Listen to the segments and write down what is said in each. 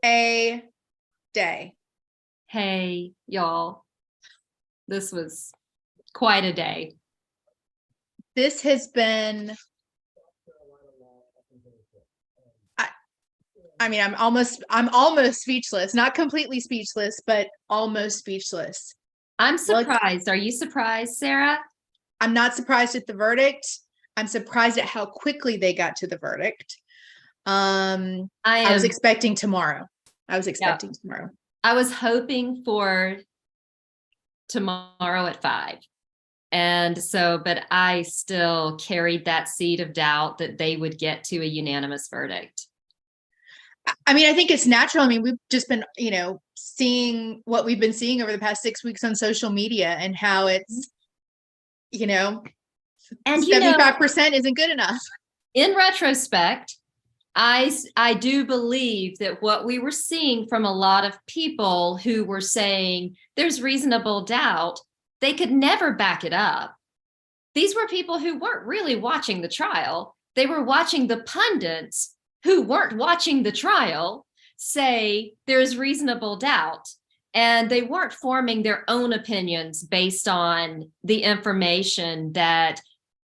a day. Hey, y'all. This was quite a day. This has been, I mean, I'm almost speechless, not completely speechless, but almost speechless. I'm surprised. Are you surprised, Sarah? I'm not surprised at the verdict. I'm surprised at how quickly they got to the verdict. I was expecting tomorrow. I was hoping for tomorrow at 5. And so, but I still carried that seed of doubt that they would get to a unanimous verdict. I mean, I think it's natural. I mean, we've just been, seeing what we've been seeing over the past 6 weeks on social media and how it's, and 75% isn't good enough. In retrospect, I do believe that what we were seeing from a lot of people who were saying there's reasonable doubt, they could never back it up. These were people who weren't really watching the trial. They were watching the pundits who weren't watching the trial say there's reasonable doubt. And they weren't forming their own opinions based on the information that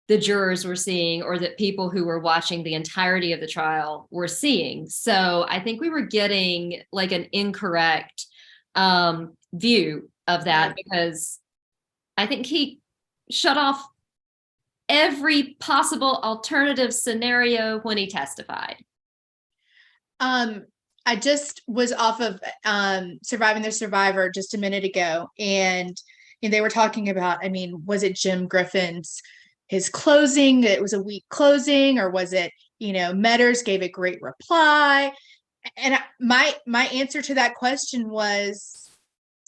the jurors were seeing or that people who were watching the entirety of the trial were seeing. So I think we were getting like an incorrect view of that, because I think he shut off every possible alternative scenario when he testified. I just was off of Surviving the Survivor just a minute ago, and they were talking about, I mean, was it Jim Griffin's his closing, it was a weak closing, or was it, Meadors gave a great reply? And my answer to that question was,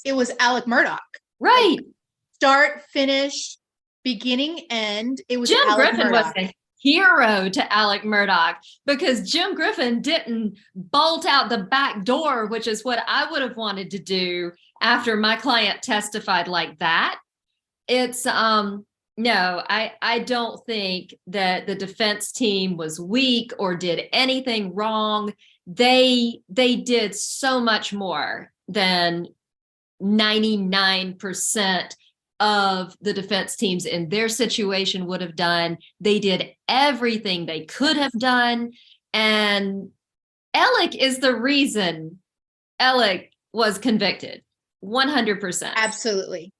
it was Alec Murdaugh. Right. Like, start, finish, beginning, end. It was Jim Alec Griffin Murdaugh. was a hero to Alec Murdaugh, because Jim Griffin didn't bolt out the back door, which is what I would have wanted to do after my client testified like that. It's no, I don't think that the defense team was weak or did anything wrong. They did so much more than 99% of the defense teams in their situation would have done. They did everything they could have done. And Alec is the reason Alec was convicted. 100%. Absolutely.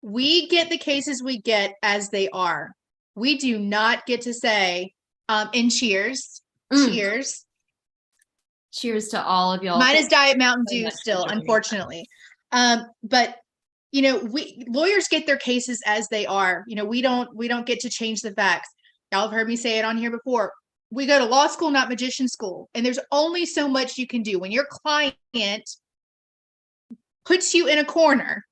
We get the cases we get as they are. We do not get to say, and cheers. Cheers to all of y'all. Mine is Diet Mountain Dew still, unfortunately. But lawyers get their cases as they are. We don't get to change the facts. Y'all have heard me say it on here before. We go to law school, not magician school. And there's only so much you can do. When your client puts you in a corner,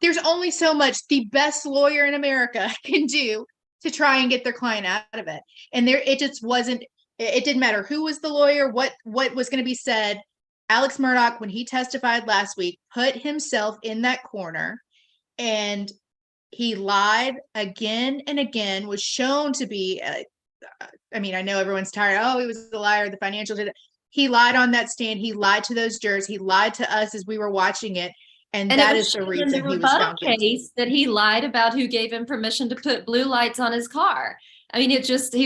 there's only so much the best lawyer in America can do to try and get their client out of it. And it just wasn't, it didn't matter who was the lawyer, what was going to be said. Alex Murdaugh, when he testified last week, put himself in that corner, and he lied again and again, was shown to be, I mean, I know everyone's tired. Oh, he was a liar, the financial did it. He lied on that stand. He lied to those jurors. He lied to us as we were watching it. And that is the reason he was found guilty. That he lied about who gave him permission to put blue lights on his car. I mean, he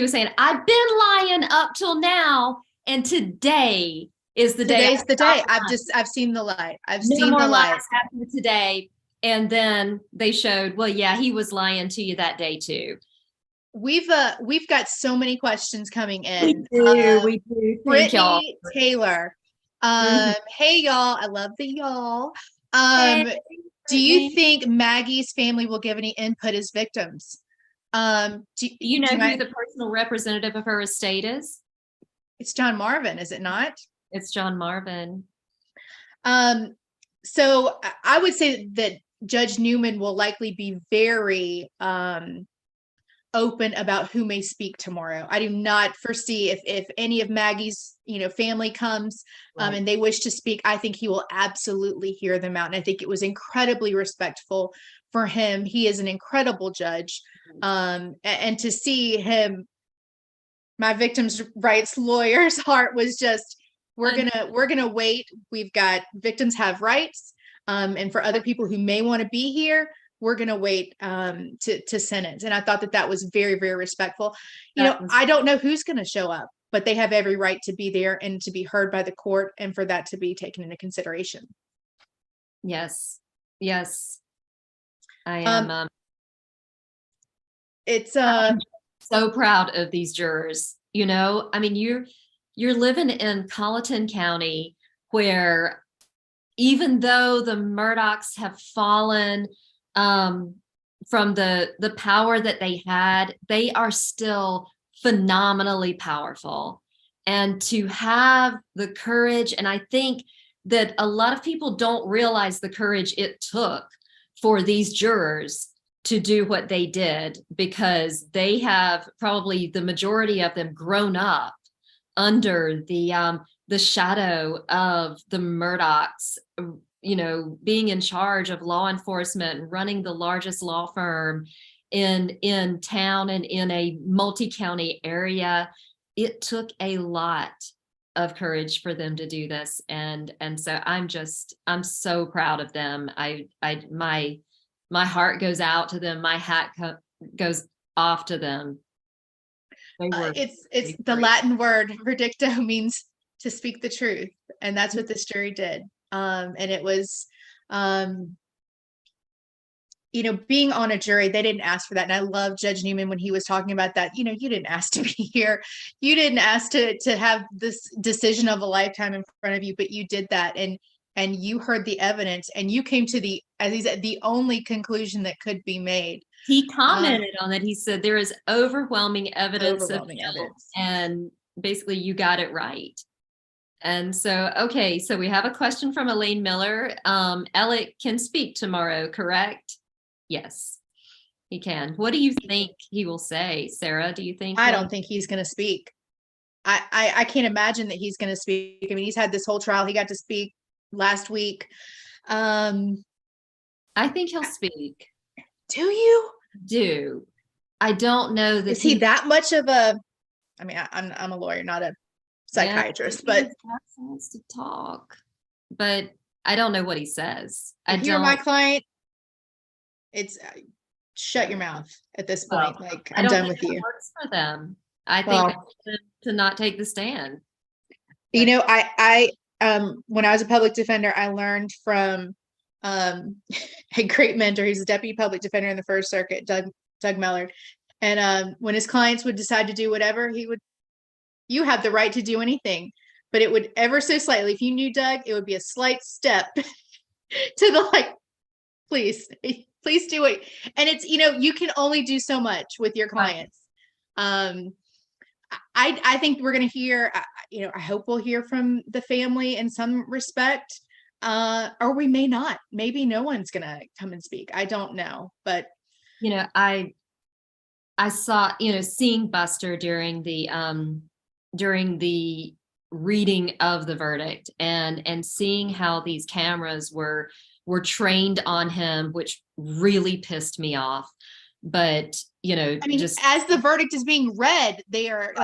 was saying, I've been lying up till now, and today is the day. Today's the day. I've seen the light. I've seen the light. Happened today. And then they showed, well, yeah, he was lying to you that day too. We've got so many questions coming in. We do. Brittany Taylor. Hey y'all. I love the y'all. Do you think Maggie's family will give any input as victims? Do you know who the personal representative of her estate is? It's John Marvin, is it not? It's John Marvin. So I would say that Judge Newman will likely be very open about who may speak tomorrow. I do not foresee if any of Maggie's family comes and they wish to speak, I think he will absolutely hear them out. And I think it was incredibly respectful for him. He is an incredible judge. And to see him, my victims' rights lawyer's heart was just we're gonna wait. We've got victims have rights. And for other people who may want to be here, we're going to wait to sentence. And I thought that was very, very respectful. I don't know who's going to show up, but they have every right to be there and to be heard by the court and for that to be taken into consideration. Yes. Yes. I am. I'm so proud of these jurors. I mean, you're living in Colleton County where even though the Murdaughs have fallen from the power that they had, they are still phenomenally powerful. And to have the courage, and I think that a lot of people don't realize the courage it took for these jurors to do what they did, because they have probably the majority of them grown up under the shadow of the Murdaughs, being in charge of law enforcement, running the largest law firm in town and in a multi-county area. It took a lot of courage for them to do this. And so I'm so proud of them. My heart goes out to them. My hat goes off to them. It's the Latin word verdicto means to speak the truth, and that's what this jury did. And it was being on a jury, they didn't ask for that. And I love Judge Newman when he was talking about that. You didn't ask to be here, you didn't ask to have this decision of a lifetime in front of you, but you did that, and you heard the evidence, and you came to as he said, the only conclusion that could be made. He commented on that. He said there is overwhelming evidence, and basically you got it right. And so, okay, so we have a question from Elaine Miller. Alec can speak tomorrow, correct? Yes, he can. What do you think he will say, Sarah? Do you think? I don't think he's going to speak. I can't imagine that he's going to speak. I mean, he's had this whole trial. He got to speak last week. I think he'll speak. Do you? Do. I don't know that. Is he that much of a? I mean, I'm a lawyer, not a psychiatrist, but he wants to talk. But I don't know what he says. If you're my client, it's shut your mouth at this point. Like, I'm done with you. Works for them. I think to not take the stand. I when I was a public defender, I learned from a great mentor. He's a deputy public defender in the First Circuit, Doug Mellard. And when his clients would decide to do whatever, you have the right to do anything, but it would ever so slightly. If you knew Doug, it would be a slight step to the please do it. And it's, you can only do so much with your clients. Right. I think we're going to hear, I hope we'll hear from the family in some respect, or we may not. Maybe no one's going to come and speak. I don't know, but I saw, seeing Buster during the reading of the verdict and seeing how these cameras were trained on him, which really pissed me off. But I mean, just as the verdict is being read, they are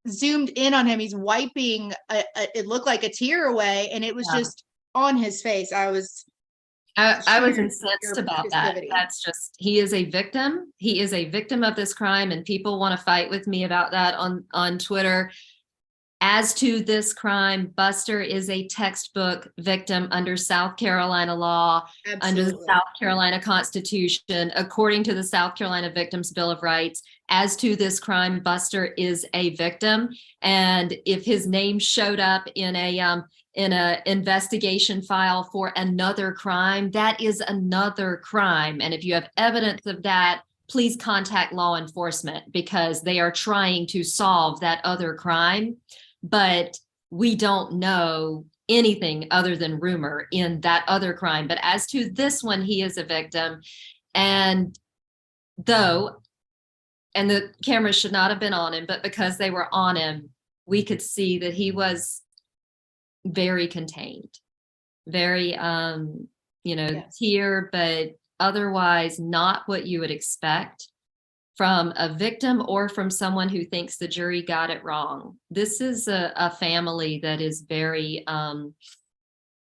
zoomed in on him. He's wiping it looked like a tear away, and it was just on his face. I was incensed about that. That's just, he is a victim. He is a victim of this crime, and people want to fight with me about that on Twitter. As to this crime, Buster is a textbook victim under South Carolina law, under the South Carolina Constitution, according to the South Carolina Victims Bill of Rights. As to this crime, Buster is a victim, and if his name showed up in a investigation file for another crime, that is another crime. And if you have evidence of that, please contact law enforcement, because they are trying to solve that other crime. But we don't know anything other than rumor in that other crime. But as to this one, he is a victim. And the cameras should not have been on him, but because they were on him, we could see that he was very contained, very, yes. Here, but otherwise not what you would expect from a victim or from someone who thinks the jury got it wrong. This is a family that is very,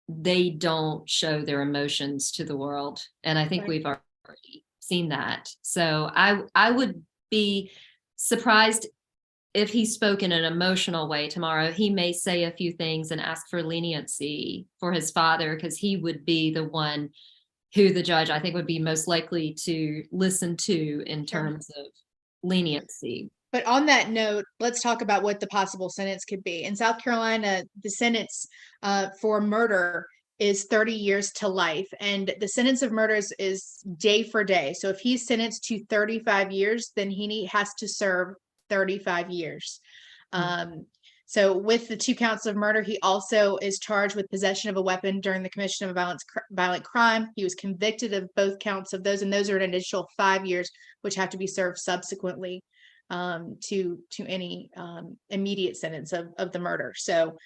they don't show their emotions to the world. And I think we've already seen that. So I would be surprised if he spoke in an emotional way tomorrow. He may say a few things and ask for leniency for his father, because he would be the one who the judge, I think, would be most likely to listen to in terms of leniency. But on that note, let's talk about what the possible sentence could be. In South Carolina, the sentence for murder is 30 years to life. And the sentence of murders is day for day. So if he's sentenced to 35 years, then he has to serve 35 years. So with the 2 counts of murder, he also is charged with possession of a weapon during the commission of a violent crime. He was convicted of both counts of those, and those are an additional 5 years, which have to be served subsequently to any immediate sentence of the murder. So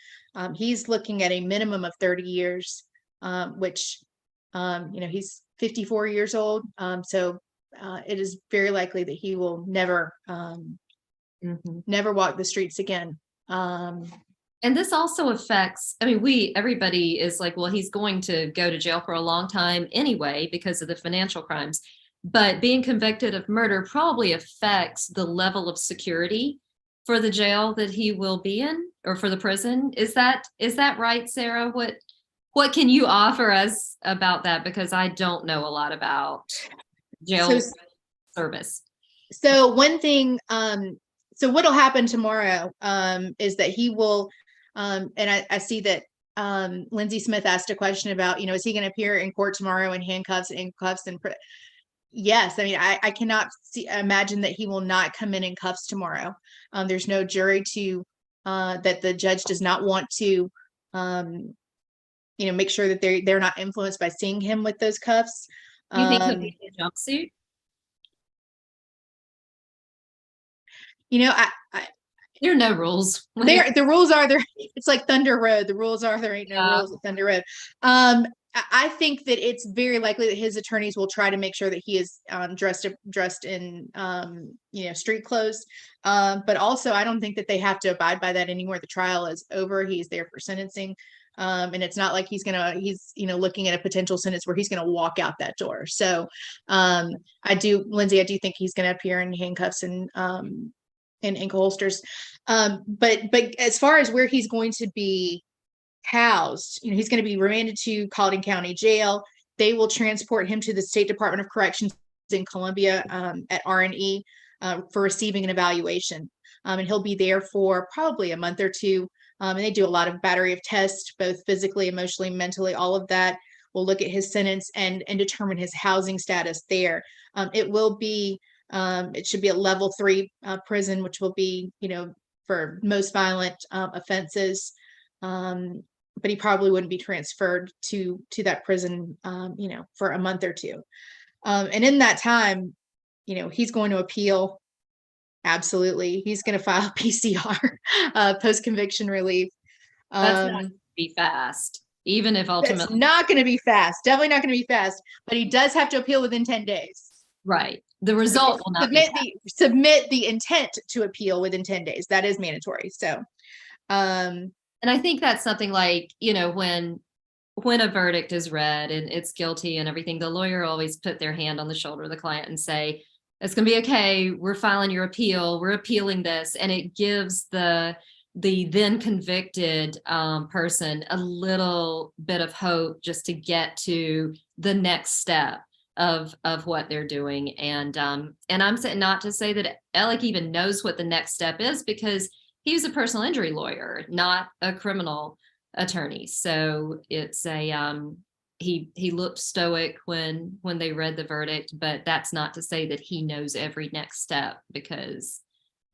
he's looking at a minimum of 30 years, which he's 54 years old. So it is very likely that he will never walk the streets again. And this also affects, I mean, everybody is like, well, he's going to go to jail for a long time anyway because of the financial crimes. But being convicted of murder probably affects the level of security for the jail that he will be in, or for the prison. Is that right, Sarah? What can you offer us about that? Because I don't know a lot about jail service. So one thing, so what'll happen tomorrow is that he will, and I see that Lindsay Smith asked a question about, is he going to appear in court tomorrow in handcuffs and cuffs? And yes, I mean, I cannot imagine that he will not come in cuffs tomorrow. There's no jury that the judge does not want to, make sure that they're not influenced by seeing him with those cuffs. You think he'll be in a jumpsuit? There are no rules. The rules are there. It's like Thunder Road. The rules are there ain't no rules at Thunder Road. I think that it's very likely that his attorneys will try to make sure that he is dressed in street clothes. But also, I don't think that they have to abide by that anymore. The trial is over. He's there for sentencing. And it's not like he's looking at a potential sentence where he's gonna walk out that door. So Lindsay, I do think he's gonna appear in handcuffs and ankle holsters. But as far as where he's going to be housed, he's going to be remanded to Colleton County Jail. They will transport him to the State Department of Corrections in Columbia at R&E for receiving an evaluation. And he'll be there for probably a month or two. And they do a lot of battery of tests, both physically, emotionally, mentally, all of that. We'll look at his sentence and determine his housing status there. It should be a level 3 prison, which will be, for most violent offenses. But he probably wouldn't be transferred to that prison, for a month or two. And in that time, he's going to appeal. Absolutely. He's going to file PCR, post-conviction relief. That's not going to be fast, even if ultimately. It's not going to be fast. Definitely not going to be fast. But he does have to appeal within 10 days. Right. The result will not submit the intent to appeal within 10 days. That is mandatory. So, and I think that's something like, when a verdict is read and it's guilty and everything, the lawyer always put their hand on the shoulder of the client and say, it's going to be okay. We're filing your appeal. We're appealing this. And it gives the then convicted person a little bit of hope just to get to the next step of what they're doing. And I'm saying, not to say that Alec even knows what the next step is, because he's a personal injury lawyer, not a criminal attorney. So it's he looked stoic when they read the verdict, but that's not to say that he knows every next step, because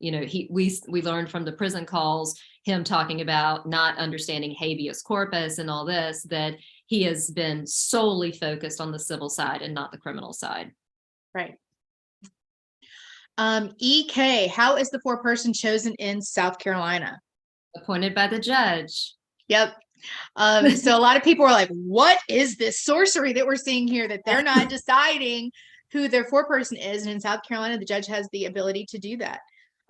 we learned from the prison calls, him talking about not understanding habeas corpus and all this, that he has been solely focused on the civil side and not the criminal side. Right. EK, how is the 4-person chosen in South Carolina? Appointed by the judge. Yep. So a lot of people are like, what is this sorcery that we're seeing here, that they're not deciding who their foreperson is. And in South Carolina, the judge has the ability to do that.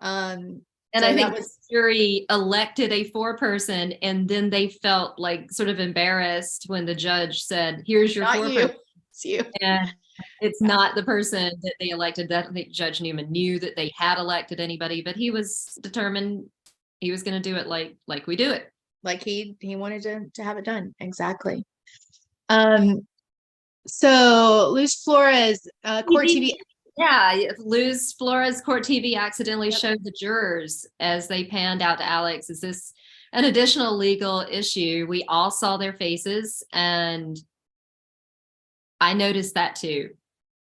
And so I think that was, the jury elected a foreperson, and then they felt like sort of embarrassed when the judge said, here's your not you, foreperson. it's you. And it's not the person that they elected. That I think Judge Newman knew that they had elected anybody, but he was determined he was going to do it like we do it. Like he wanted to have it done. Exactly. So Luz Flores, Court TV. Yeah, Luz Flores Court TV accidentally showed the jurors as they panned out to Alex. Is this an additional legal issue? We all saw their faces, and I noticed that too.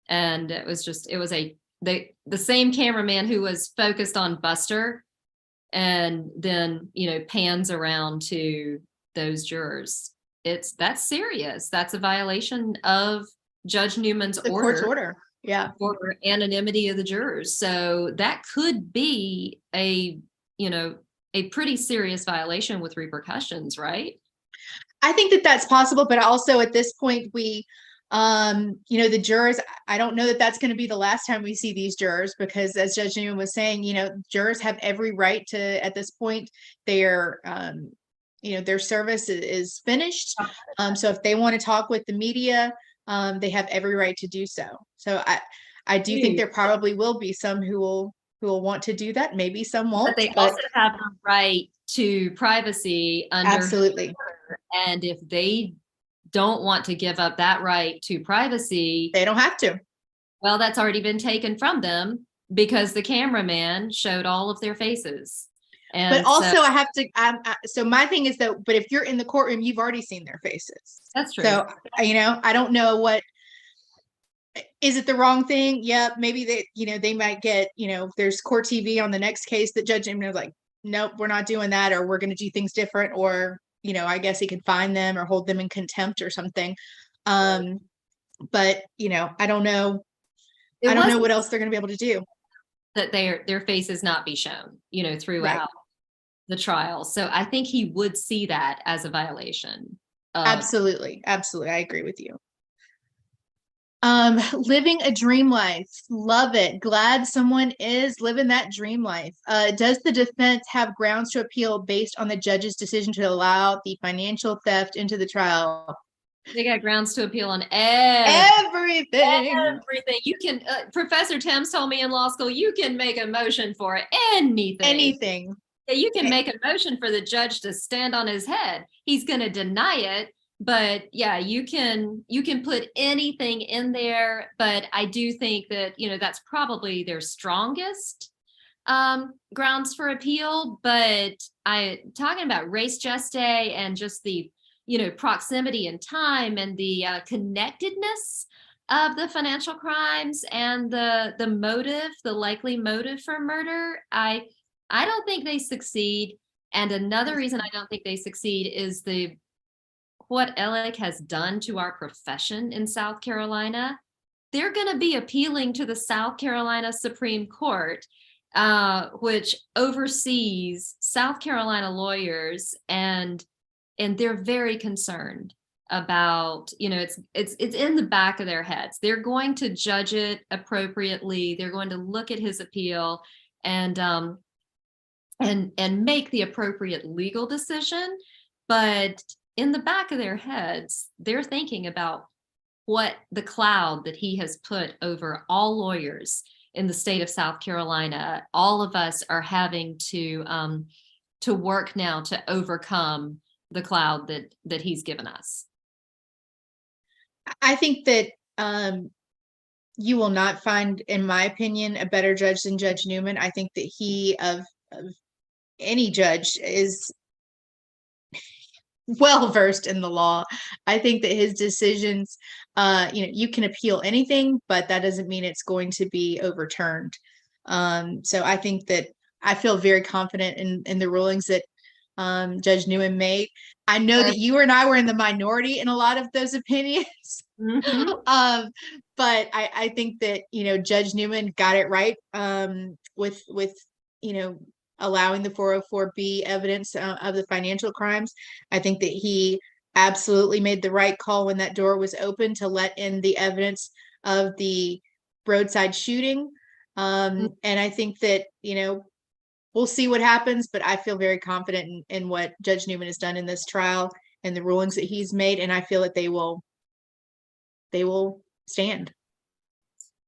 And it was the same cameraman who was focused on Buster, and then pans around to those jurors. That's serious. That's a violation of Judge Newman's The court's order. Yeah. For anonymity of the jurors. So that could be a pretty serious violation with repercussions, right? I think that that's possible, but also at this point, we, the jurors, I don't know that that's going to be the last time we see these jurors, because as Judge Newman was saying, jurors have every right to, at this point, their service is finished. So if they want to talk with the media, they have every right to do so. So I do think there probably will be some who will want to do that. Maybe some won't. But they also have the right to privacy under absolutely. And if they don't want to give up that right to privacy, they don't have to. Well, that's already been taken from them because the cameraman showed all of their faces. But also I have to, so my thing is that, but if you're in the courtroom, you've already seen their faces. That's true. So, I don't know is it the wrong thing? Yeah, maybe they might get, there's court TV on the next case that Judge Newman was like, nope, we're not doing that, or we're going to do things different, or, I guess he could fine them or hold them in contempt or something. But, I don't know. I don't know what else they're going to be able to do. That their faces not be shown, throughout the trial. So I think he would see that as a violation. Absolutely. Absolutely. I agree with you. Living a dream life. Love it. Glad someone is living that dream life. Does the defense have grounds to appeal based on the judge's decision to allow the financial theft into the trial? They got grounds to appeal on everything. Everything. You can, Professor Timms told me in law school, you can make a motion for anything. Anything. You can make a motion for the judge to stand on his head. He's going to deny it. But yeah, you can put anything in there. But I do think that, that's probably their strongest grounds for appeal. But talking about res geste and just the, proximity and time and the connectedness of the financial crimes and the motive, the likely motive for murder, I don't think they succeed. And another reason I don't think they succeed is what Alec has done to our profession in South Carolina. They're going to be appealing to the South Carolina Supreme Court, which oversees South Carolina lawyers, and they're very concerned about, it's in the back of their heads. They're going to judge it appropriately. They're going to look at his appeal and make the appropriate legal decision. But in the back of their heads, they're thinking about what the cloud that he has put over all lawyers in the state of South Carolina. All of us are having to work now to overcome the cloud that he's given us. I think that you will not find, in my opinion, a better judge than Judge Newman. I think that he of any judge is well versed in the law. I think that his decisions, you can appeal anything, but that doesn't mean it's going to be overturned. So I think that I feel very confident in the rulings that Judge Newman made. I know that you and I were in the minority in a lot of those opinions. Mm-hmm. But I think that, Judge Newman got it right with allowing the 404B evidence of the financial crimes. I think that he absolutely made the right call when that door was open to let in the evidence of the roadside shooting. And I think that, we'll see what happens, but I feel very confident in what Judge Newman has done in this trial and the rulings that he's made. And I feel that they will stand.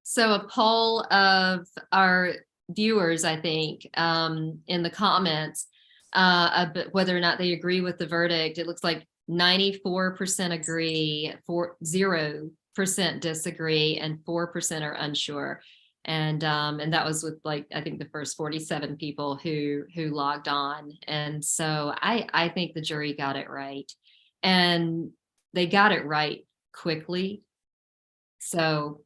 So a poll of our viewers, I think, in the comments, about whether or not they agree with the verdict, it looks like 94% agree, 0% disagree, and 4% are unsure. And that was with, like, I think the first 47 people who logged on. And so I think the jury got it right, and they got it right quickly. So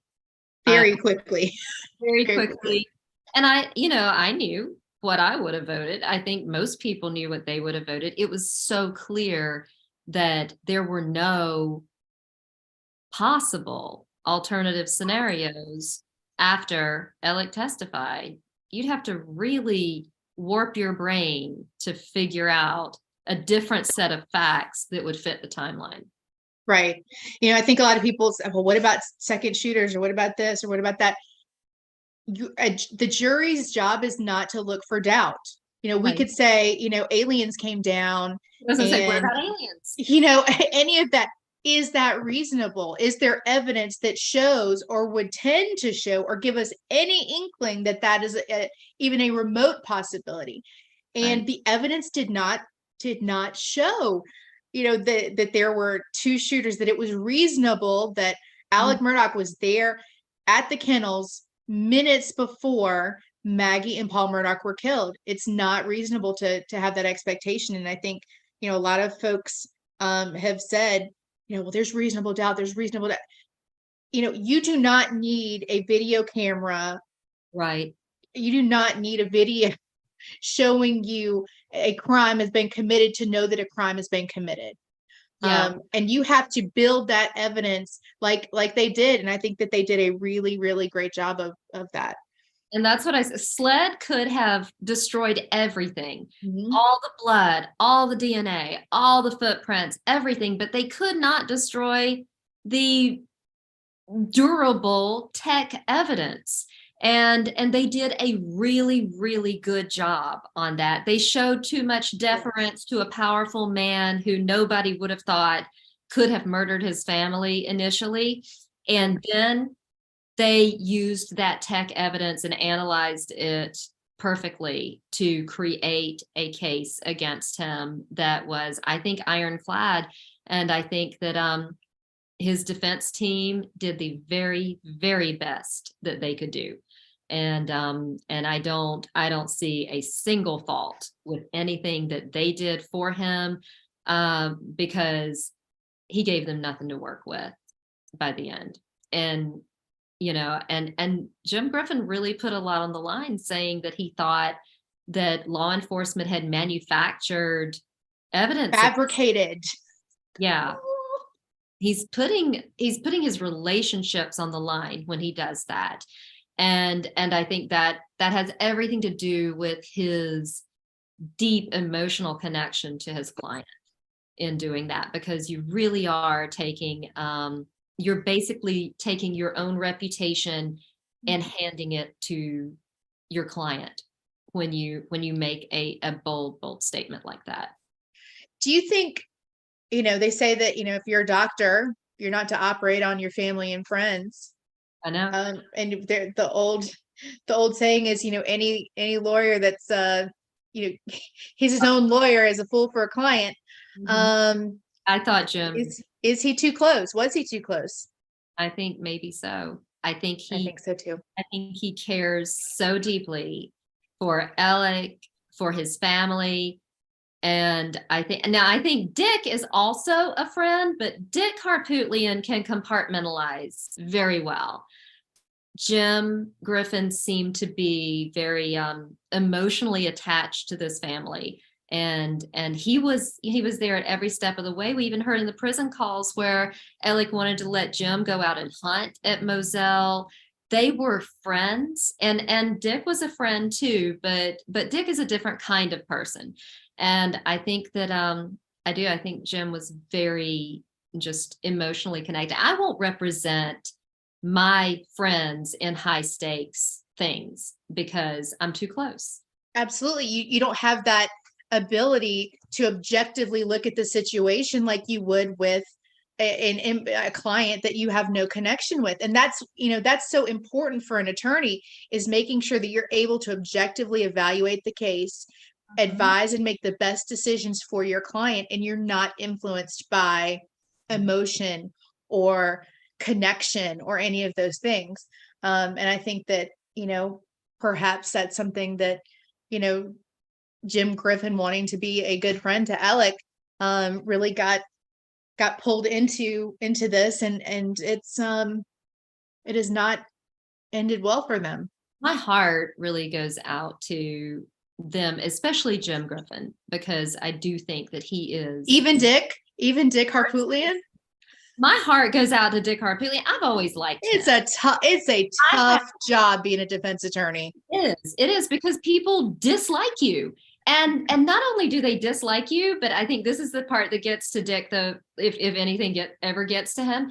Very quickly. very quickly. And I knew what I would have voted. I think most people knew what they would have voted. It was so clear that there were no possible alternative scenarios after Alec testified. You'd have to really warp your brain to figure out a different set of facts that would fit the timeline. Right. I think a lot of people say, well, what about second shooters, or what about this, or what about that? The jury's job is not to look for doubt. We Right. could say, aliens came down. I was gonna say, what and, about aliens? Any of that. Is that reasonable? Is there evidence that shows, or would tend to show, or give us any inkling that is even a remote possibility? And Right. the evidence did not show, that there were two shooters, that it was reasonable that Alec Murdaugh was there at the kennels minutes before Maggie and Paul Murdaugh were killed. It's not reasonable to have that expectation. And I think, a lot of folks have said, well, there's reasonable doubt. There's reasonable doubt. You do not need a video camera. Right. You do not need a video showing you a crime has been committed to know that a crime has been committed. Yeah. And you have to build that evidence like they did. And I think that they did a really, really great job of that. And that's what I said. SLED could have destroyed everything, Mhm. all the blood, all the DNA, all the footprints, everything, but they could not destroy the durable tech evidence. And they did a really, really good job on that. They showed too much deference to a powerful man who nobody would have thought could have murdered his family initially. And then they used that tech evidence and analyzed it perfectly to create a case against him that was, I think, ironclad. And I think that his defense team did the very, very best that they could do. And I don't see a single fault with anything that they did for him, because he gave them nothing to work with by the end. And and Jim Griffin really put a lot on the line, saying that he thought that law enforcement had manufactured evidence. Fabricated. Yeah. He's putting his relationships on the line when he does that. And I think that has everything to do with his deep emotional connection to his client in doing that, because you really are you're basically taking your own reputation and handing it to your client when you make a bold statement like that. Do you think, they say that, if you're a doctor, you're not to operate on your family and friends. I know. And the old saying is, any lawyer that's, he's his own lawyer is a fool for a client. I thought Jim. Is he too close? Was he too close? I think maybe so. I think so too. I think he cares so deeply for Alec, for his family. And I think Dick is also a friend, but Dick Harpootlian can compartmentalize very well. Jim Griffin seemed to be very emotionally attached to this family. And he was there at every step of the way. We even heard in the prison calls where Alec wanted to let Jim go out and hunt at Moselle. They were friends, and Dick was a friend too, but Dick is a different kind of person. And I think that I think Jim was very just emotionally connected. I won't represent my friends in high stakes things because I'm too close. Absolutely. You don't have that ability to objectively look at the situation like you would with a client that you have no connection with. And that's, that's so important for an attorney, is making sure that you're able to objectively evaluate the case, advise and make the best decisions for your client, and you're not influenced by emotion or connection or any of those things. And I think that, perhaps that's something that, Jim Griffin wanting to be a good friend to Alec, really got pulled into this, and it has not ended well for them. My heart really goes out to them, especially Jim Griffin, because I do think that he is even Dick Harpootlian. My heart goes out to Dick Harpootlian. I've always liked him. It's a tough job being a defense attorney. It is because people dislike you. And not only do they dislike you, but I think this is the part that gets to Dick, though, if anything ever gets to him.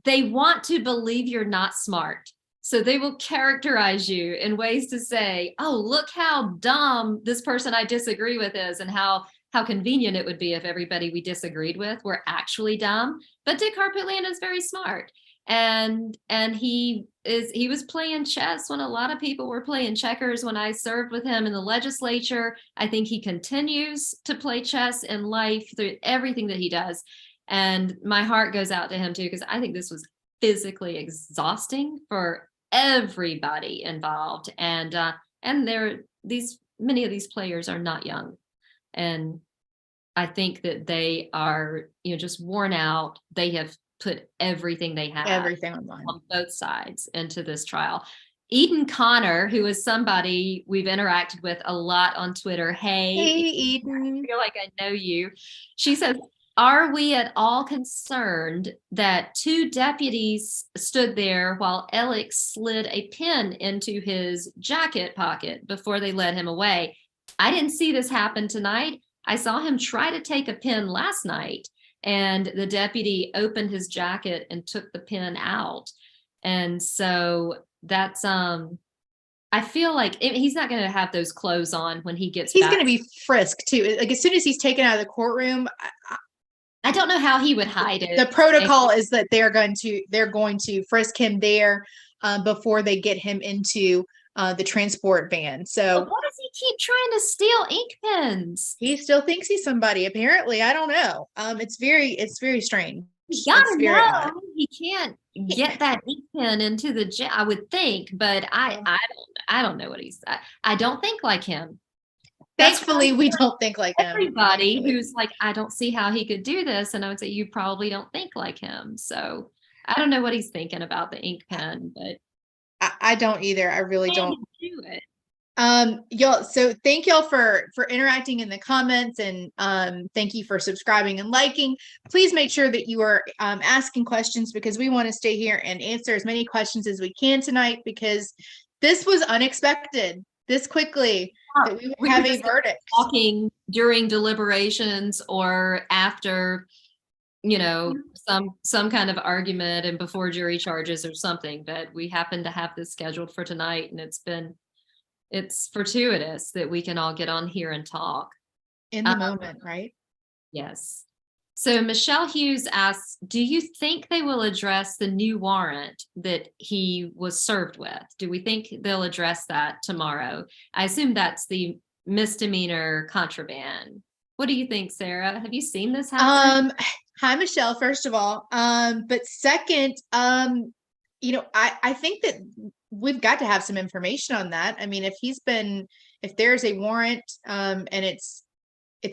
They want to believe you're not smart. So they will characterize you in ways to say, oh, look how dumb this person I disagree with is, and how convenient it would be if everybody we disagreed with were actually dumb. But Dick Harpootlian is very smart. And he was playing chess when a lot of people were playing checkers when I served with him in the legislature. I think he continues to play chess in life through everything that he does. And my heart goes out to him too, because I think this was physically exhausting for everybody involved. And many of these players are not young. And I think that they are, just worn out. They have put everything they have, on both sides into this trial. Eden Connor, who is somebody we've interacted with a lot on Twitter. Hey Eden. I feel like I know you. She says, are we at all concerned that two deputies stood there while Alex slid a pen into his jacket pocket before they led him away? I didn't see this happen tonight. I saw him try to take a pen last night, and the deputy opened his jacket and took the pen out. And so that's, I feel like he's not going to have those clothes on when he gets back. He's going to be frisked too. Like as soon as he's taken out of the courtroom, I don't know how he would hide it. The protocol is that they're going to frisk him there before they get him into the transport van. So but why does he keep trying to steal ink pens? He still thinks he's somebody. Apparently, I don't know. It's very strange. You gotta know he can't get that ink pen into the jail, I would think, but I don't know what he's. I don't think like him. Thankfully, we don't think like him. Everybody who's like, I don't see how he could do this, and I would say you probably don't think like him. So I don't know what he's thinking about the ink pen, but I don't either. I really don't. Do it. Y'all, so thank y'all for interacting in the comments, and thank you for subscribing and liking. Please make sure that you are asking questions, because we want to stay here and answer as many questions as we can tonight, because this was unexpected this quickly that we would have a verdict. Talking during deliberations or after, some kind of argument and before jury charges or something, but we happen to have this scheduled for tonight, and it's fortuitous that we can all get on here and talk in the moment, right? Yes. So Michelle Hughes asks, do you think they will address the new warrant that he was served with? Do we think they'll address that tomorrow? I assume that's the misdemeanor contraband. What do you think, Sarah? Have you seen this happen? Hi, Michelle, first of all. But second, I think that we've got to have some information on that. I mean, if there's a warrant, and it's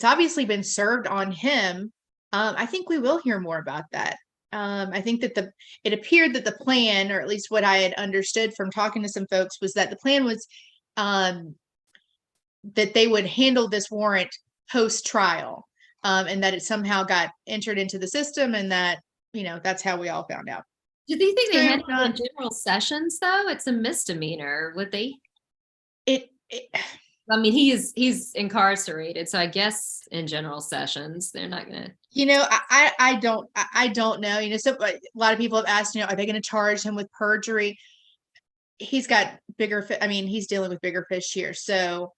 obviously been served on him, I think we will hear more about that. I think that it appeared that the plan, or at least what I had understood from talking to some folks, was that the plan was that they would handle this warrant post-trial, and that it somehow got entered into the system, and that, that's how we all found out. Do you think they handle it in general sessions, though? It's a misdemeanor. Would they? I mean, he's incarcerated, so I guess in general sessions, they're not going to. I don't know. So a lot of people have asked, are they going to charge him with perjury? He's got bigger I mean, he's dealing with bigger fish here. So,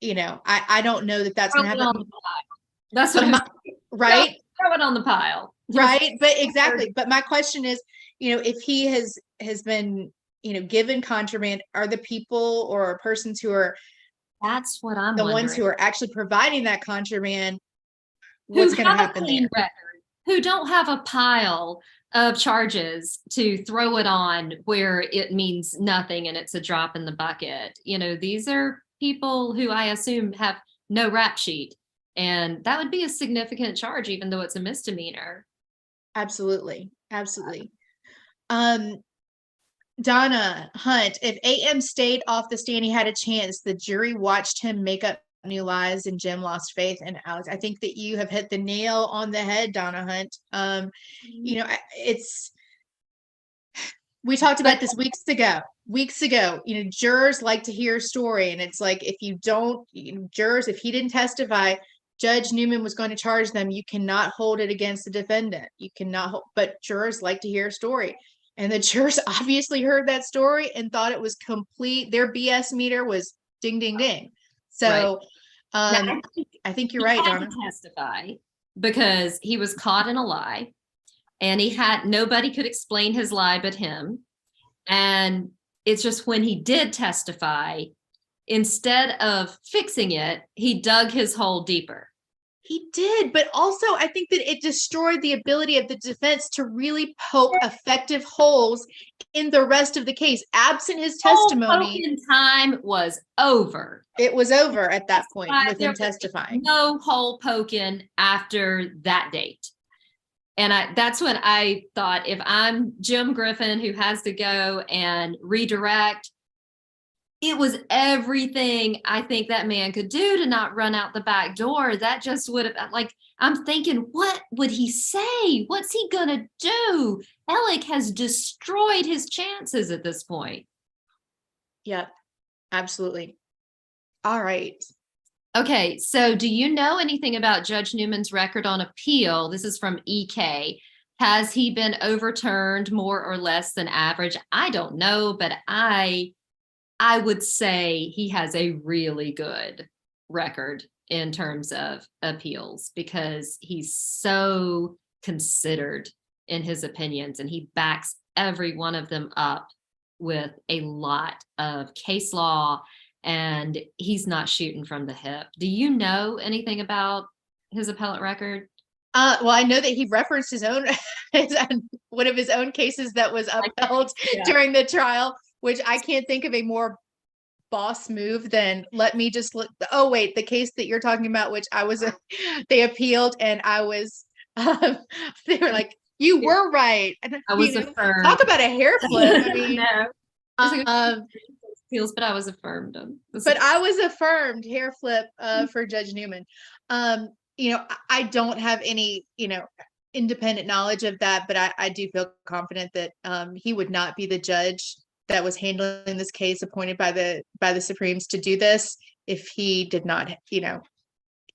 I don't know that that's Throw going it to on happen. the pile. That's what Right? throw it on the pile. Right. But exactly. But my question is, if he has been, given contraband, are the people or persons who are That's what I'm the wondering. ones who are actually providing that contraband, Who what's going to have a happen clean there? record, who don't have a pile of charges to throw it on where it means nothing and it's a drop in the bucket. These are people who I assume have no rap sheet. And that would be a significant charge, even though it's a misdemeanor. Absolutely. Absolutely. Um, Donna Hunt, if AM stayed off the stand, he had a chance. The jury watched him make up new lies and Jim lost faith in Alex. I think that you have hit the nail on the head, Donna Hunt. We talked about this weeks ago. Jurors like to hear a story, and it's like, if you don't, jurors, if he didn't testify, Judge Newman was going to charge them. You cannot hold it against the defendant. You cannot but jurors like to hear a story. And the jurors obviously heard that story and thought it was complete. Their BS meter was ding, ding, ding. So Now, I think you're right, had Donna. to testify because he was caught in a lie and nobody could explain his lie but him. And it's just when he did testify, instead of fixing it, he dug his hole deeper. He did, but also I think that it destroyed the ability of the defense to really poke effective holes in the rest of the case. Absent his testimony, whole time was over. It was over at that point with him testifying. No hole poking after that date. And that's when I thought, if I'm Jim Griffin who has to go and redirect, it was everything I think that man could do to not run out the back door. That just would have, I'm thinking, what would he say? What's he gonna do? Alec has destroyed his chances at this point. Yep, absolutely. All right. Okay, so do you know anything about Judge Newman's record on appeal? This is from EK. Has he been overturned more or less than average? I don't know, but I would say he has a really good record in terms of appeals because he's so considered in his opinions and he backs every one of them up with a lot of case law and he's not shooting from the hip. Do you know anything about his appellate record? Well, I know that he referenced his own one of his own cases that was upheld during the trial, which I can't think of a more boss move than let me just look. Oh wait, the case that you're talking about, which they appealed, and I was, they were like, you were right. And, I was affirmed. Talk about a hair flip. I mean, appeals, but I was affirmed. I was affirmed hair flip for Judge Newman. I don't have any, independent knowledge of that, but I do feel confident that he would not be the judge that was handling this case appointed by the Supremes to do this if he did not,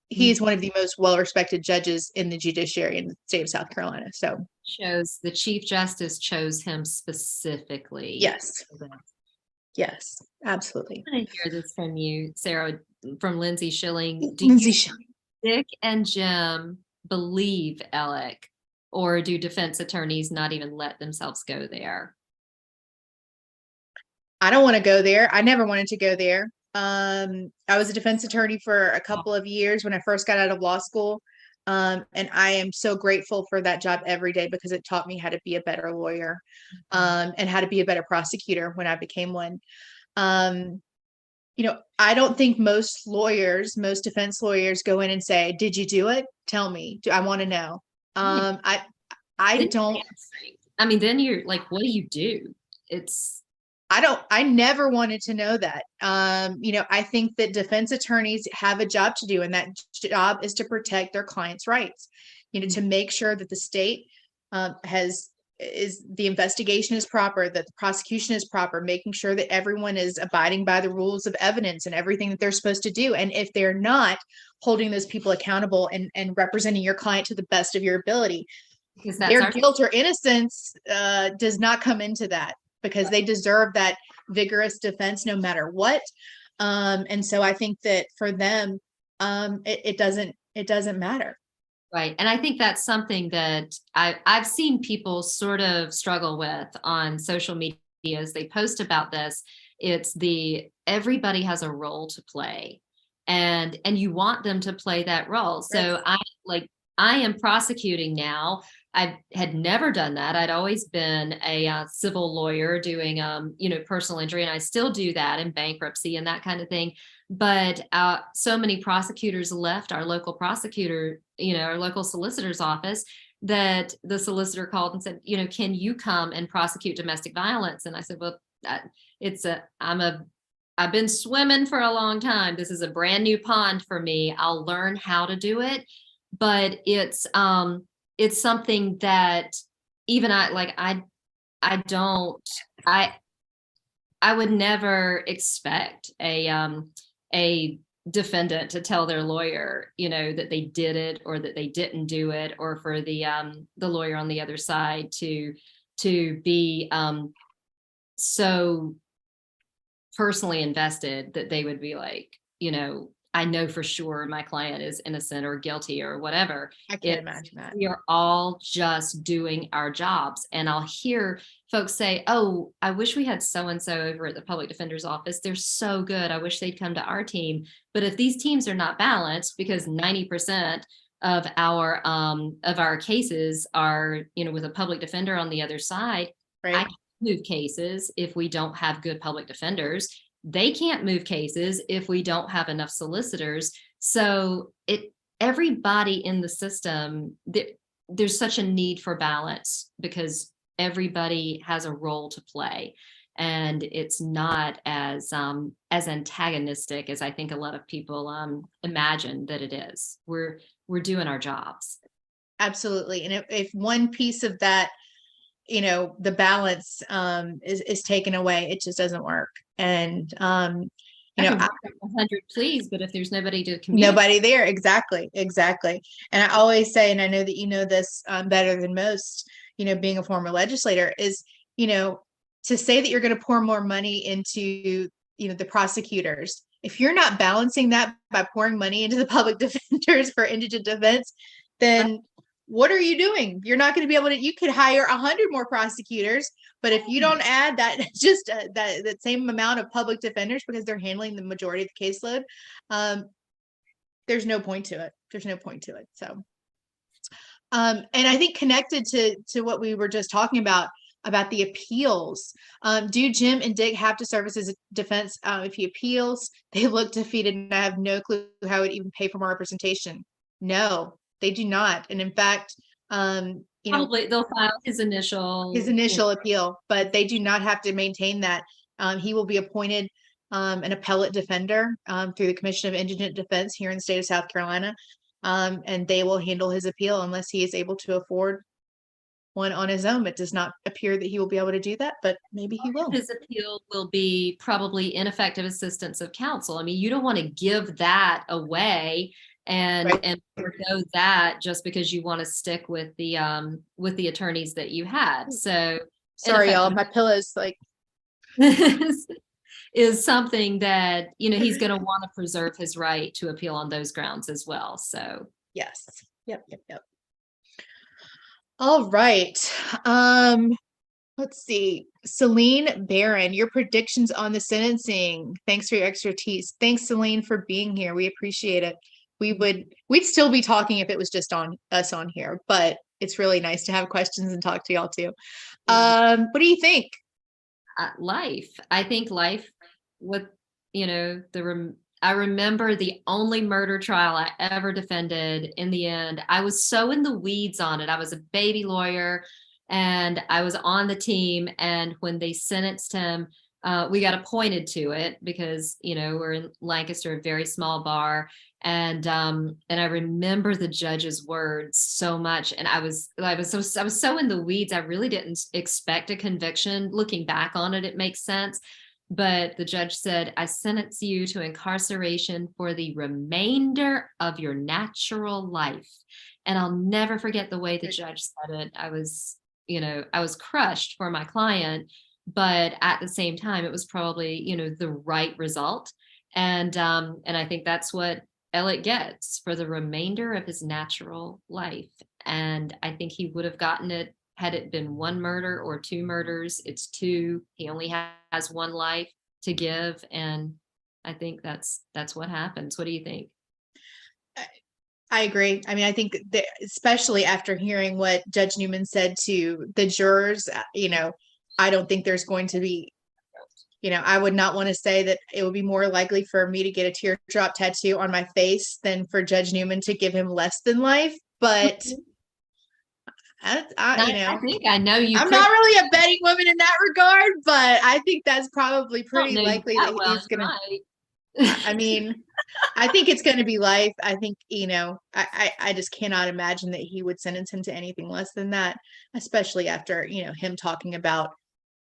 he's one of the most well-respected judges in the judiciary in the state of South Carolina. So the Chief Justice chose him specifically. Yes, absolutely. I want to hear this from you, Sarah, from Lindsay Schilling. Dick and Jim believe Alec, or do defense attorneys not even let themselves go there? I don't want to go there. I never wanted to go there. I was a defense attorney for a couple of years when I first got out of law school. And I am so grateful for that job every day because it taught me how to be a better lawyer, and how to be a better prosecutor when I became one. I don't think most defense lawyers go in and say, did you do it? Tell me. I want to know. I don't. I mean, then you're like, what do you do? I never wanted to know that. I think that defense attorneys have a job to do, and that job is to protect their clients' rights, to make sure that the state has is the investigation is proper, that the prosecution is proper, making sure that everyone is abiding by the rules of evidence and everything that they're supposed to do. And if they're not, holding those people accountable and representing your client to the best of your ability. Because that's Their guilt or innocence does not come into that, because they deserve that vigorous defense no matter what. And so I think that for them, it doesn't matter. Right. And I think that's something that I've seen people sort of struggle with on social media as they post about this. It's everybody has a role to play, and you want them to play that role. So I am prosecuting now. I had never done that. I'd always been a civil lawyer doing, personal injury, and I still do that in bankruptcy and that kind of thing. But so many prosecutors left our local prosecutor, our local solicitor's office, that the solicitor called and said, can you come and prosecute domestic violence? And I said, well, I've been swimming for a long time. This is a brand new pond for me. I'll learn how to do it. But it's something that even I would never expect a defendant to tell their lawyer, that they did it or that they didn't do it, or for the lawyer on the other side to be so personally invested that they would be like, I know for sure my client is innocent or guilty or whatever. I can't imagine that. We are all just doing our jobs. And I'll hear folks say, oh, I wish we had so-and-so over at the public defender's office. They're so good. I wish they'd come to our team. But if these teams are not balanced, because 90% of our cases are, with a public defender on the other side, right. I can't move cases if we don't have good public defenders. They can't move cases if we don't have enough solicitors. So everybody in the system, there's such a need for balance, because everybody has a role to play, and it's not as antagonistic as I think a lot of people imagine that it is. We're doing our jobs. Absolutely. And if one piece of that, the balance is taken away, it just doesn't work. And 100 please, but if there's nobody to communicate, nobody there, exactly. And I always say, and I know that this better than most, being a former legislator, is to say that you're going to pour more money into the prosecutors, if you're not balancing that by pouring money into the public defenders for indigent defense, then what are you doing? You're not going to be able to. You could hire 100 more prosecutors, but if you don't add that, just that same amount of public defenders, because they're handling the majority of the caseload, there's no point to it. So, and I think connected to what we were just talking about the appeals, do Jim and Dick have to serve as a defense if he appeals? They look defeated, and I have no clue how it even pay for more representation. No. They do not. And in fact, probably they'll file his initial appeal, but they do not have to maintain that. He will be appointed an appellate defender through the Commission of Indigent Defense here in the state of South Carolina. And they will handle his appeal unless he is able to afford one on his own. It does not appear that he will be able to do that, but maybe he will. His appeal will be probably ineffective assistance of counsel. I mean, you don't want to give that away and forgo that just because you want to stick with the attorneys that you had. So sorry, y'all, my pillow's like is something that he's going to want to preserve his right to appeal on those grounds as well. So yes, yep. All right. Let's see. Celine Barron, your predictions on the sentencing. Thanks for your expertise. Thanks, Celine, for being here. We appreciate it. We'd still be talking if it was just on us on here, but it's really nice to have questions and talk to y'all too. What do you think? Life. I think life, I remember the only murder trial I ever defended. In the end, I was so in the weeds on it. I was a baby lawyer and I was on the team. And when they sentenced him, we got appointed to it because, we're in Lancaster, a very small bar. And I remember the judge's words so much. And I was so in the weeds. I really didn't expect a conviction. Looking back on it, it makes sense. But the judge said, I sentence you to incarceration for the remainder of your natural life. And I'll never forget the way the judge said it. I was crushed for my client, but at the same time, it was probably, the right result. And I think that's what Elliot gets for the remainder of his natural life. And I think he would have gotten it had it been one murder or two murders. It's two. He only has one life to give. And I think that's what happens. What do you think? I agree. I mean, I think that especially after hearing what Judge Newman said to the jurors, I don't think there's going to be, I would not want to say that it would be more likely for me to get a teardrop tattoo on my face than for Judge Newman to give him less than life. But I think I know you. I'm not really a betting woman in that regard, but I think that's probably pretty likely that he's going to. I mean, I think it's going to be life. I think, I just cannot imagine that he would sentence him to anything less than that, especially after, him talking about,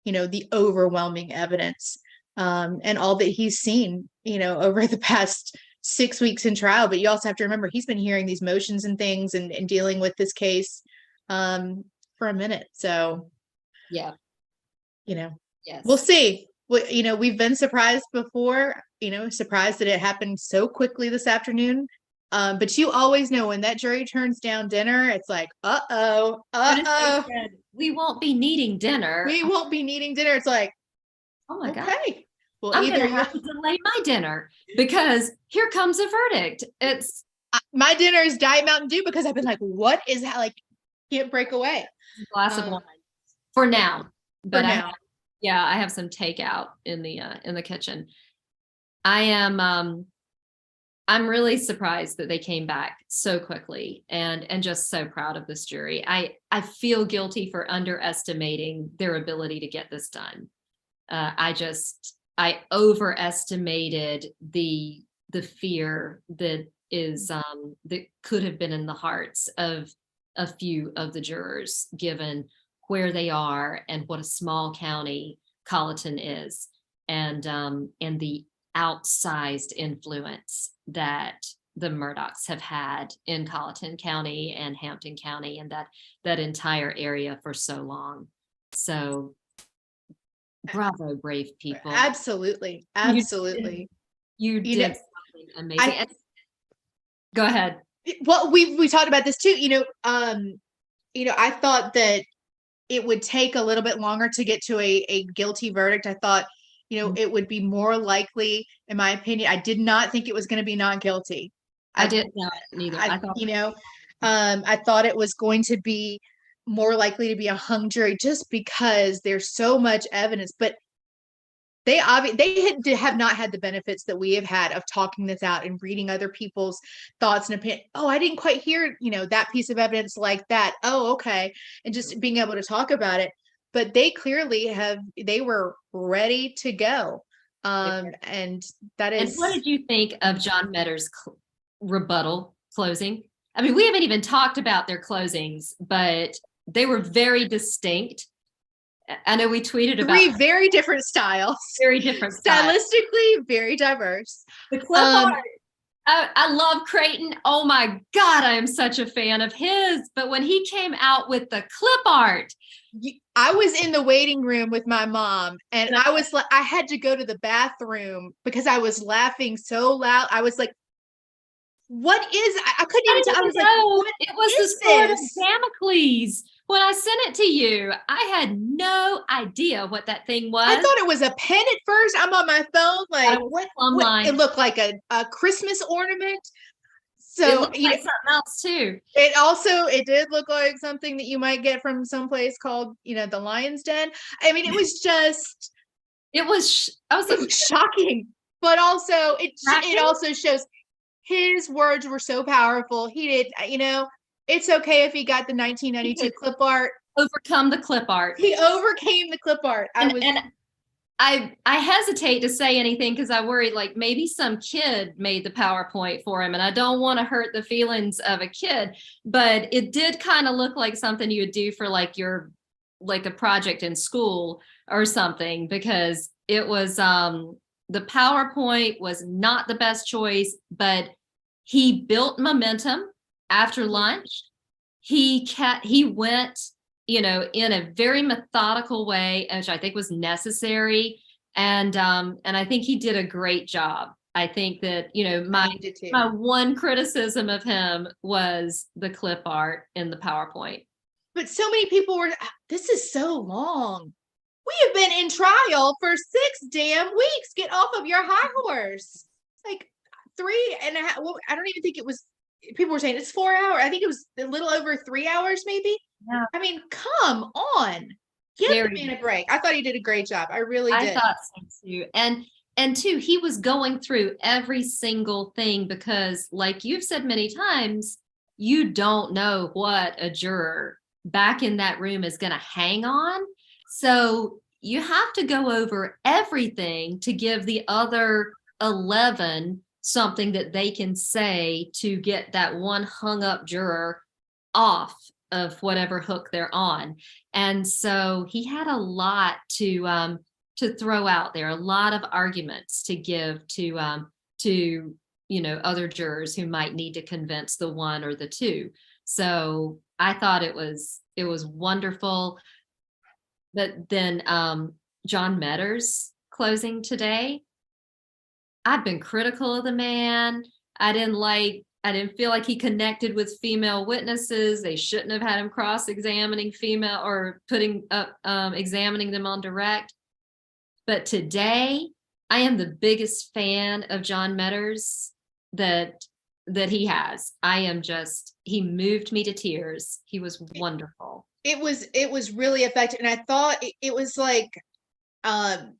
the overwhelming evidence and all that he's seen, over the past 6 weeks in trial. But you also have to remember, he's been hearing these motions and things and dealing with this case for a minute. So, yeah, yes. We'll see. We've been surprised before, surprised that it happened so quickly this afternoon. But you always know when that jury turns down dinner, it's like, we won't be needing dinner. We won't be needing dinner. It's like, oh my God. Well, I'm going to have to delay my dinner because here comes a verdict. It's my dinner is Diet Mountain Dew because I've been like, what is that? Like, can't break away. A glass of wine for now. But I have some takeout in the kitchen. I'm really surprised that they came back so quickly and just so proud of this jury. I feel guilty for underestimating their ability to get this done. I overestimated the fear that that could have been in the hearts of a few of the jurors, given where they are and what a small county Colleton is, and the outsized influence that the Murdaughs have had in Colleton County and Hampton County and that entire area for so long. So bravo, brave people. Absolutely. You did something amazing. Go ahead. Well, we talked about this too. I thought that it would take a little bit longer to get to a guilty verdict. I thought, it would be more likely, in my opinion. I did not think it was going to be not guilty. I didn't know it neither. I thought it was going to be more likely to be a hung jury just because there's so much evidence. But they have not had the benefits that we have had of talking this out and reading other people's thoughts and opinion. Oh, I didn't quite hear, that piece of evidence like that. Oh, okay. And just being able to talk about it. But they clearly they were ready to go. And that is. And what did you think of John Metter's rebuttal closing? I mean, we haven't even talked about their closings, but they were very distinct. I know we tweeted about three very different styles. Very different stylistically, very diverse. The clip art. I love Creighton. Oh my God, I am such a fan of his. But when he came out with the clip art, I was in the waiting room with my mom, and I was like, I had to go to the bathroom because I was laughing so loud. I was like, "What is?" I couldn't even tell. I was like, "What?" It was the sword of Damocles. When I sent it to you, I had no idea what that thing was. I thought it was a pen at first. I'm on my phone, like, what? It looked like a Christmas ornament. So it looked like something else too. It did look like something that you might get from someplace called, the Lion's Den. I mean, it was just. It was shocking, but also it also shows his words were so powerful. He did, it's okay if he got the 1992 clip art. Overcome the clip art. He overcame the clip art. And I hesitate to say anything because I worry like maybe some kid made the PowerPoint for him, and I don't want to hurt the feelings of a kid, but it did kind of look like something you would do for like a project in school or something, because it was the PowerPoint was not the best choice, but he built momentum after lunch. He went, in a very methodical way, which I think was necessary. And I think he did a great job. I think that, my one criticism of him was the clip art in the PowerPoint. But so many people were, this is so long. We have been in trial for 6 damn weeks. Get off of your high horse. Like 3.5. Well, I don't even think it was, people were saying it's 4 hours. I think it was a little over 3 hours, maybe. Yeah. I mean, come on. Give the man a break. I thought he did a great job. I really did. I thought so too. And two, he was going through every single thing because, like you've said many times, you don't know what a juror back in that room is going to hang on. So you have to go over everything to give the other 11 something that they can say to get that one hung up juror off of whatever hook they're on. And so he had a lot to throw out there, a lot of arguments to give to other jurors who might need to convince the one or the two. So I thought it was wonderful. But then John Metter's closing today, I've been critical of the man. I didn't feel like he connected with female witnesses. They shouldn't have had him cross-examining female or putting up, examining them on direct. But today, I am the biggest fan of John Metters that he has. He moved me to tears. He was wonderful. It was really effective. And I thought it was like, The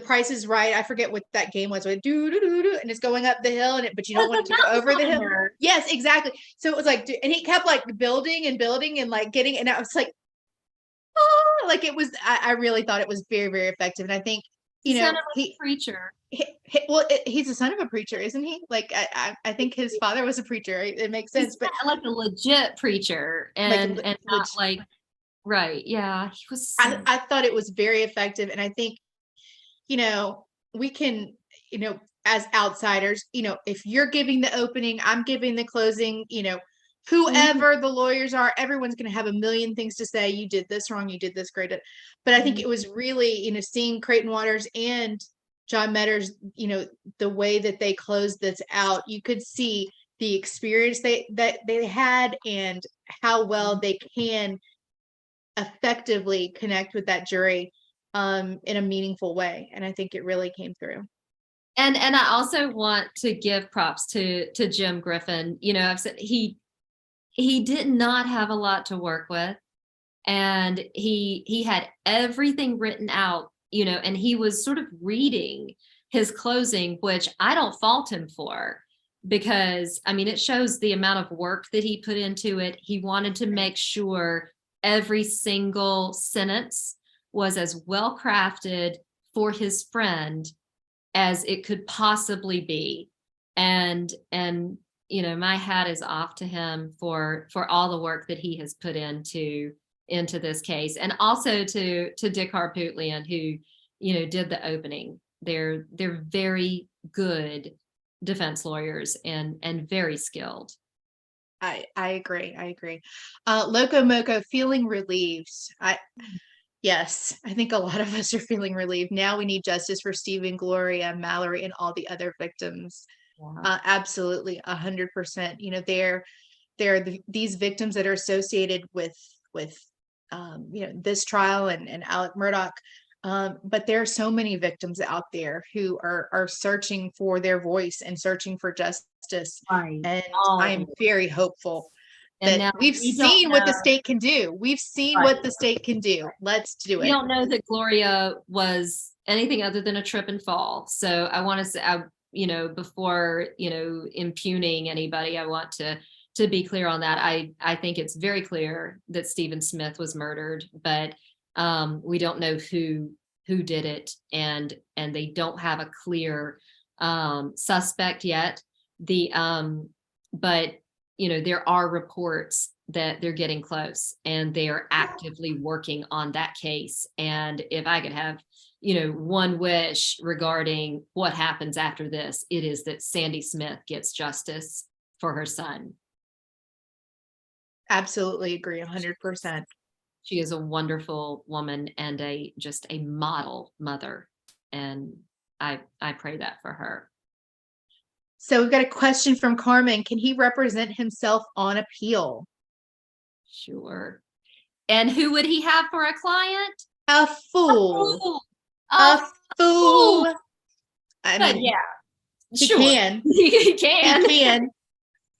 Price is Right. I forget what that game was. Like, and it's going up the hill, but you don't want it to go over the hill. Yes, exactly. So it was like, and he kept like building and building and like getting, and I was like, oh, like it was. I really thought it was very, very effective. And I think he's a preacher. He's the son of a preacher, isn't he? Like I think his father was a preacher. It makes sense, but like a legit preacher, and not like right. Yeah, he was. I thought it was very effective, and I think. We can, as outsiders, if you're giving the opening, I'm giving the closing, whoever the lawyers are, everyone's going to have a million things to say. You did this wrong. You did this great. But I think it was really, seeing Creighton Waters and John Metters, the way that they closed this out, you could see the experience that they had and how well they can effectively connect with that jury in a meaningful way. And I think it really came through. And I also want to give props to Jim Griffin. I've said he did not have a lot to work with, and he had everything written out, and he was sort of reading his closing, which I don't fault him for, because it shows the amount of work that he put into it. He wanted to make sure every single sentence was as well crafted for his friend as it could possibly be. And my hat is off to him for all the work that he has put into this case. And also to Dick Harpootlian, who, did the opening. They're very good defense lawyers and very skilled. I agree. Loco Moco, feeling relieved. Yes, I think a lot of us are feeling relieved. Now we need justice for Stephen, Gloria, Mallory, and all the other victims. Yeah. Absolutely, 100%. They're these victims that are associated with this trial and Alec Murdaugh. But there are so many victims out there who are searching for their voice and searching for justice. Right. And I'm very hopeful. That we've seen what the state can do. We've seen what the state can do. Let's do it. We don't know that Gloria was anything other than a trip and fall. So I want to say, before, impugning anybody, I want to be clear on that. I think it's very clear that Stephen Smith was murdered, but we don't know who who did it, and they don't have a clear suspect yet. But there are reports that they're getting close, and they are actively working on that case. And if I could have one wish regarding what happens after this, it is that Sandy Smith gets justice for her son. Absolutely agree 100%. She is a wonderful woman and just a model mother. And I pray that for her. So we've got a question from Carmen. Can he represent himself on appeal? Sure. And who would he have for a client? A fool. A fool. I mean, yeah, he sure. can. He can. He can.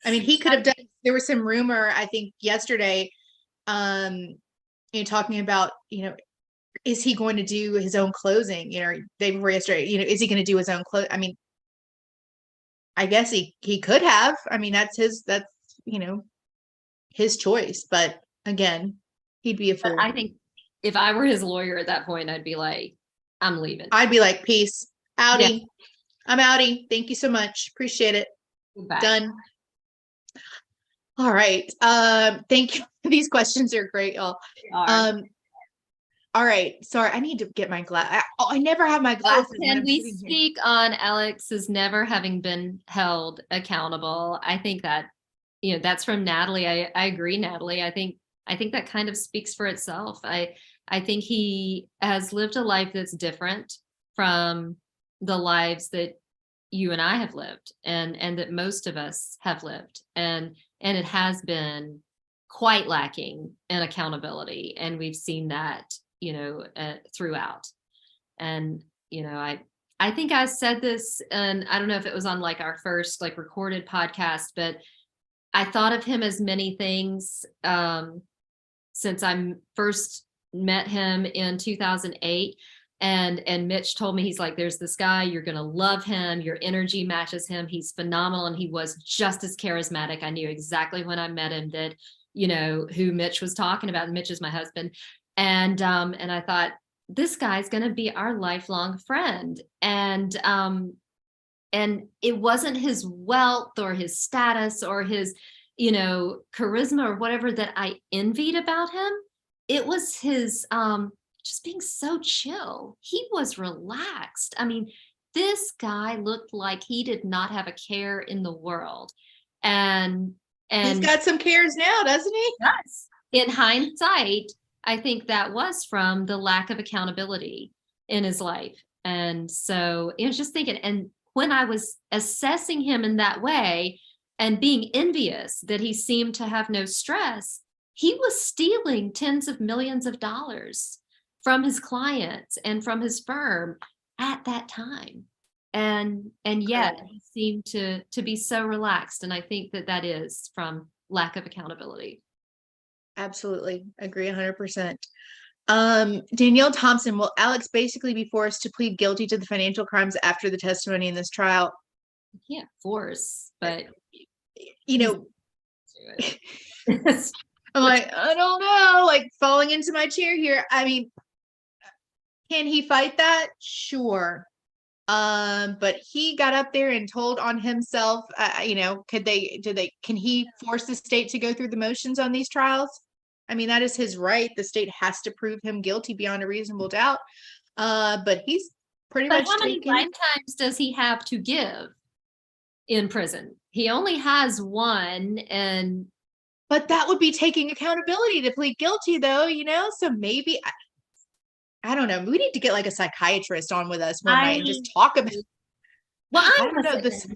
I mean, he could have done. There was some rumor, I think, yesterday, talking about, is he going to do his own closing? Day before yesterday, is he going to do his own close? I mean, I guess he could have. I mean, that's his choice. But again, he'd be a fool. I think if I were his lawyer at that point, I'd be like, I'm leaving. I'd be like, peace. Outie. Yeah. I'm outie. Thank you so much. Appreciate it. Goodbye. Done. All right. Thank you. These questions are great, y'all. All right. Sorry, I need to get my glass. I never have my glasses. Can we speak on Alex's never having been held accountable? I think that, that's from Natalie. I agree, Natalie. I think that kind of speaks for itself. I think he has lived a life that's different from the lives that you and I have lived, and that most of us have lived. And it has been quite lacking in accountability. And we've seen that, throughout. And, I think I said this, and I don't know if it was on like our first like recorded podcast, but I thought of him as many things since I first met him in 2008. And Mitch told me, he's like, there's this guy, you're going to love him. Your energy matches him. He's phenomenal. And he was just as charismatic. I knew exactly when I met him that, who Mitch was talking about. Mitch is my husband. And I thought, this guy's going to be our lifelong friend. And it wasn't his wealth or his status or his, charisma or whatever that I envied about him. It was his, just being so chill. He was relaxed. I mean, this guy looked like he did not have a care in the world. And he's got some cares now, doesn't he? Yes. In hindsight, I think that was from the lack of accountability in his life. And so I was just thinking, and when I was assessing him in that way and being envious that he seemed to have no stress, he was stealing tens of millions of dollars from his clients and from his firm at that time. And yet he seemed to be so relaxed. And I think that is from lack of accountability. Absolutely. Agree 100%. Danielle Thompson, will Alex basically be forced to plead guilty to the financial crimes after the testimony in this trial? You can't force, but I'm like, I don't know, like falling into my chair here. I mean, can he fight that? Sure. But he got up there and told on himself, can he force the state to go through the motions on these trials? I mean, that is his right. The state has to prove him guilty beyond a reasonable doubt. But he's pretty much how many lifetimes does he have to give in prison? He only has one. But that would be taking accountability to plead guilty, though, so maybe I don't know. We need to get like a psychiatrist on with us one night and just talk about. Well, I don't know this.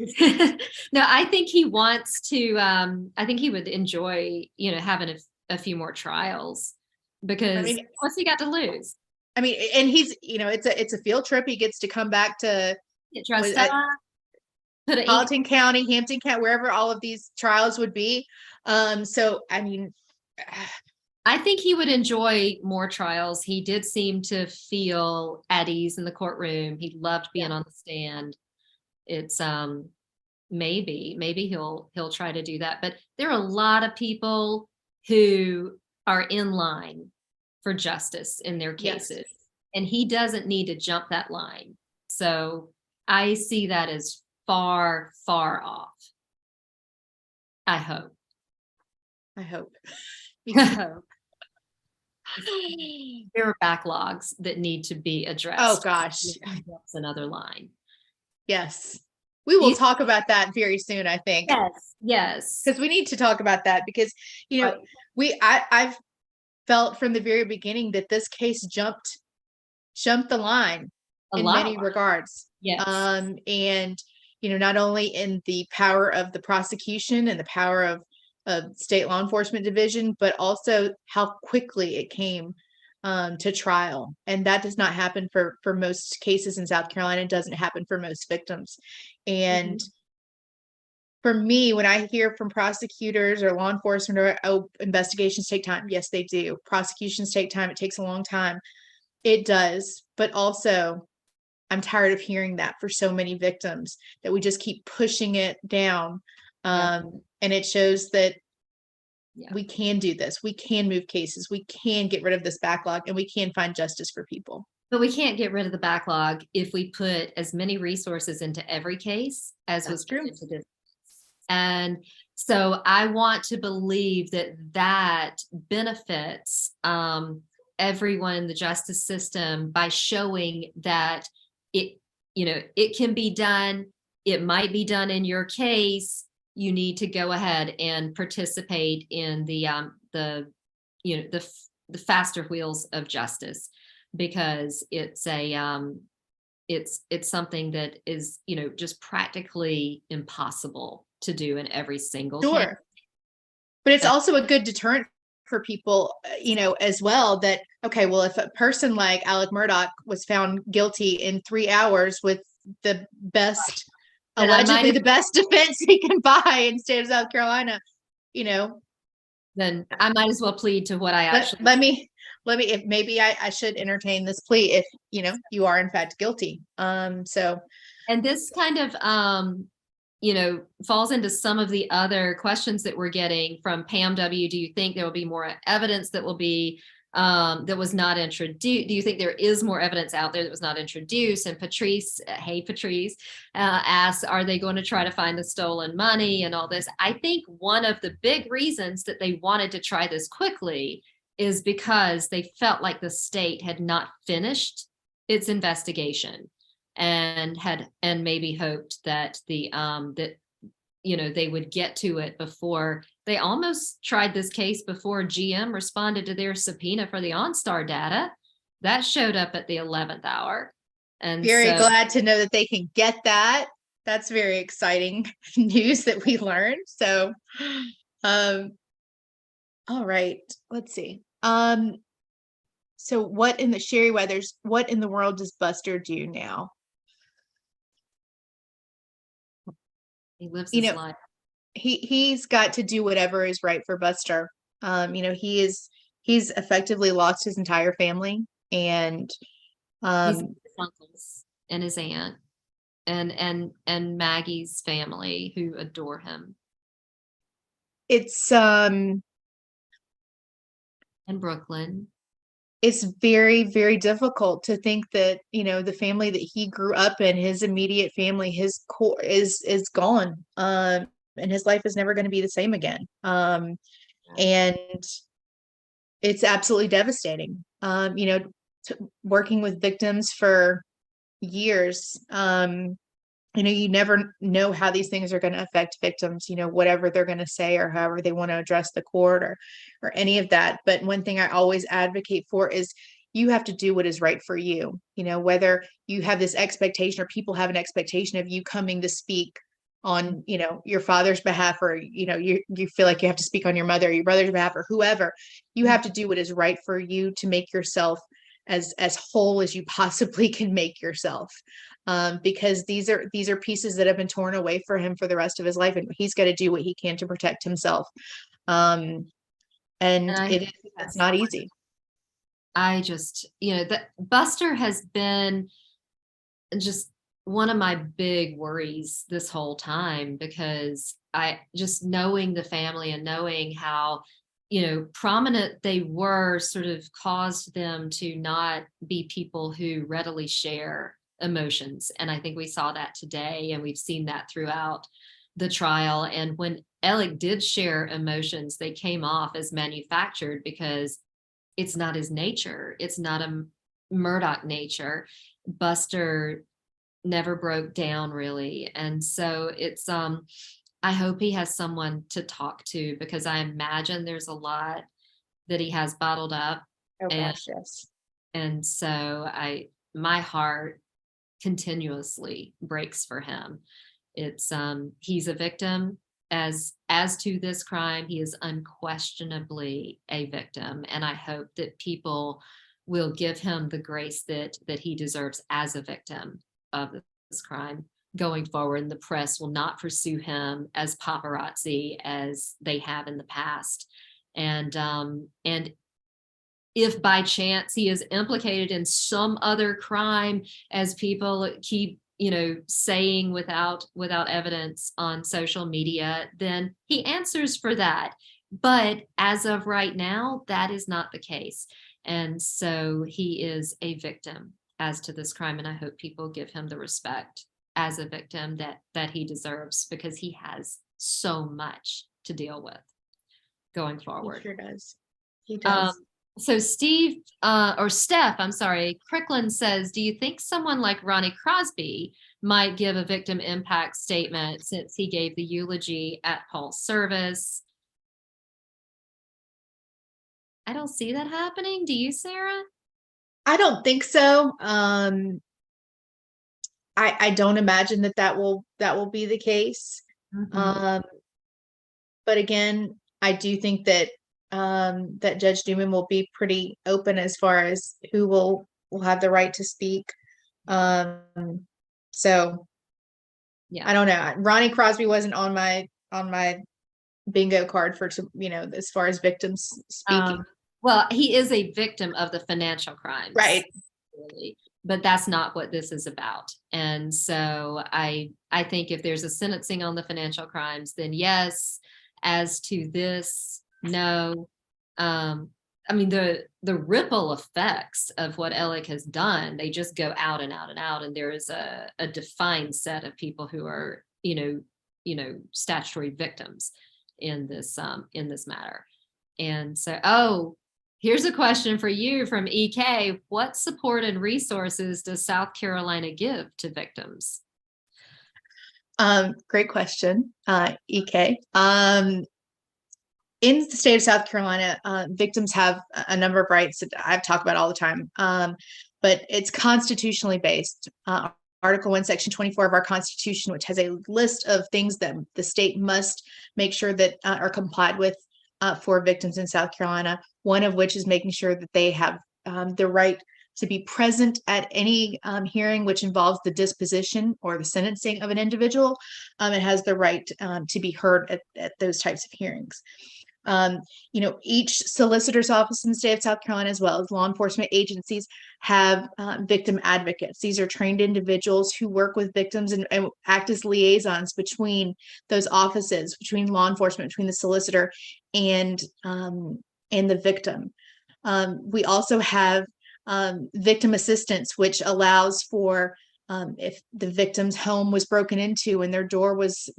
No, I think he wants to. I think he would enjoy, having a few more trials, because what's he got to lose? I mean, and he's, it's a field trip. He gets to come back to Colleton County, Hampton County, wherever all of these trials would be. So, I mean. I think he would enjoy more trials. He did seem to feel at ease in the courtroom. He loved being on the stand. It's maybe he'll try to do that. But there are a lot of people who are in line for justice in their cases. and he doesn't need to jump that line. So I see that as far, far off. I hope. I hope. There are backlogs that need to be addressed. Oh gosh. That's another line. Yes. We will talk about that very soon, I think. Yes. Because we need to talk about that because, you know, I've felt from the very beginning that this case jumped the line in many regards. Yes. And, you know, not only in the power of the prosecution and the power of state law enforcement division, but also how quickly it came to trial. And that does not happen for most cases in South Carolina. It doesn't happen for most victims. And for me, when I hear from prosecutors or law enforcement or, oh, investigations take time. Yes, they do. Prosecutions take time. It takes a long time. It does. But also, I'm tired of hearing that for so many victims that we just keep pushing it down. And it shows that we can do this. We can move cases. We can get rid of this backlog, and we can find justice for people. But we can't get rid of the backlog if we put as many resources into every case as was put into this. And so I want to believe that that benefits everyone in the justice system by showing that it, you know, it can be done. It might be done in your case. You need to go ahead and participate in the you know, the faster wheels of justice, because it's a it's something that is, you know, just practically impossible to do in every single case. But it's also a good deterrent for people, you know, as well, that, okay, well, if a person like Alec Murdaugh was found guilty in 3 hours with the best, allegedly the best defense he can buy in state of South Carolina, you know, then I might as well plead to what I actually. Let me, if maybe I should entertain this plea if, you know, you are in fact guilty. So. And this kind of, you know, falls into some of the other questions that we're getting from Pam W. Do you think there will be more evidence that will be that was not introduced? Do you think there is more evidence out there that was not introduced? And Patrice, hey Patrice, asks, are they going to try to find the stolen money and all this? I think one of the big reasons that they wanted to try this quickly is because they felt like the state had not finished its investigation, and maybe hoped that that, you know, they would get to it before. They almost tried this case before GM responded to their subpoena for the OnStar data that showed up at the 11th hour. And very glad to know that they can get that. That's very exciting news that we learned. So, all right, let's see. So what in the Sherry Weathers, what in the world does Buster do now? He lives his life. He's got to do whatever is right for Buster. You know, he's effectively lost his entire family, and his uncles and his aunt and Maggie's family who adore him. It's in Brooklyn. It's very, very difficult to think that, you know, the family that he grew up in, his immediate family, his core is gone. And his life is never going to be the same again. And it's absolutely devastating. You know, working with victims for years, you know, you never know how these things are going to affect victims, you know, whatever they're going to say or however they want to address the court or any of that. But one thing I always advocate for is you have to do what is right for you. You know, whether you have this expectation or people have an expectation of you coming to speak on, you know, your father's behalf, or, you know, you feel like you have to speak on your mother or your brother's behalf or whoever. You have to do what is right for you to make yourself as whole as you possibly can make yourself. Because these are pieces that have been torn away for him for the rest of his life, and he's got to do what he can to protect himself. It's not easy. I just, you know, that Buster has been just one of my big worries this whole time, because I just knowing the family and knowing how prominent they were sort of caused them to not be people who readily share emotions. And I think we saw that today, and we've seen that throughout the trial. And when Alec did share emotions, they came off as manufactured because it's not his nature. It's not a Murdaugh nature. Buster never broke down really. And so it's, I hope he has someone to talk to, because I imagine there's a lot that he has bottled up. Oh gosh, yes. And so my heart continuously breaks for him. It's he's a victim. As to this crime, he is unquestionably a victim, and I hope that people will give him the grace that he deserves as a victim of this crime going forward. And the press will not pursue him as paparazzi as they have in the past. And if by chance he is implicated in some other crime, as people keep saying without evidence on social media, then he answers for that. But as of right now, that is not the case. And so he is a victim as to this crime. And I hope people give him the respect as a victim that he deserves, because he has so much to deal with going forward. He sure does. He does. So Steph, I'm sorry, Crickland says, do you think someone like Ronnie Crosby might give a victim impact statement since he gave the eulogy at Paul's service? I don't see that happening. Do you, Sarah? I don't think so. I don't imagine that will be the case. Mm-hmm. But again, I do think that that Judge Newman will be pretty open as far as who will have the right to speak. So yeah, I don't know. Ronnie Crosby wasn't on my bingo card for, as far as victims speaking. Well, he is a victim of the financial crimes, right? Really. But that's not what this is about. And so I think if there's a sentencing on the financial crimes, then yes. As to this, no. I mean, the ripple effects of what Alec has done, they just go out and out and out. And there is a defined set of people who are, statutory victims in this matter. And so, here's a question for you from EK. What support and resources does South Carolina give to victims? Great question, EK. In the state of South Carolina, victims have a number of rights that I've talked about all the time, but it's constitutionally based. Article 1, Section 24 of our Constitution, which has a list of things that the state must make sure that are complied with for victims in South Carolina, one of which is making sure that they have the right to be present at any hearing which involves the disposition or the sentencing of an individual. It has the right to be heard at those types of hearings. Each solicitor's office in the state of South Carolina, as well as law enforcement agencies, have victim advocates. These are trained individuals who work with victims and act as liaisons between those offices, between law enforcement, between the solicitor and the victim. We also have victim assistance, which allows for if the victim's home was broken into and their door was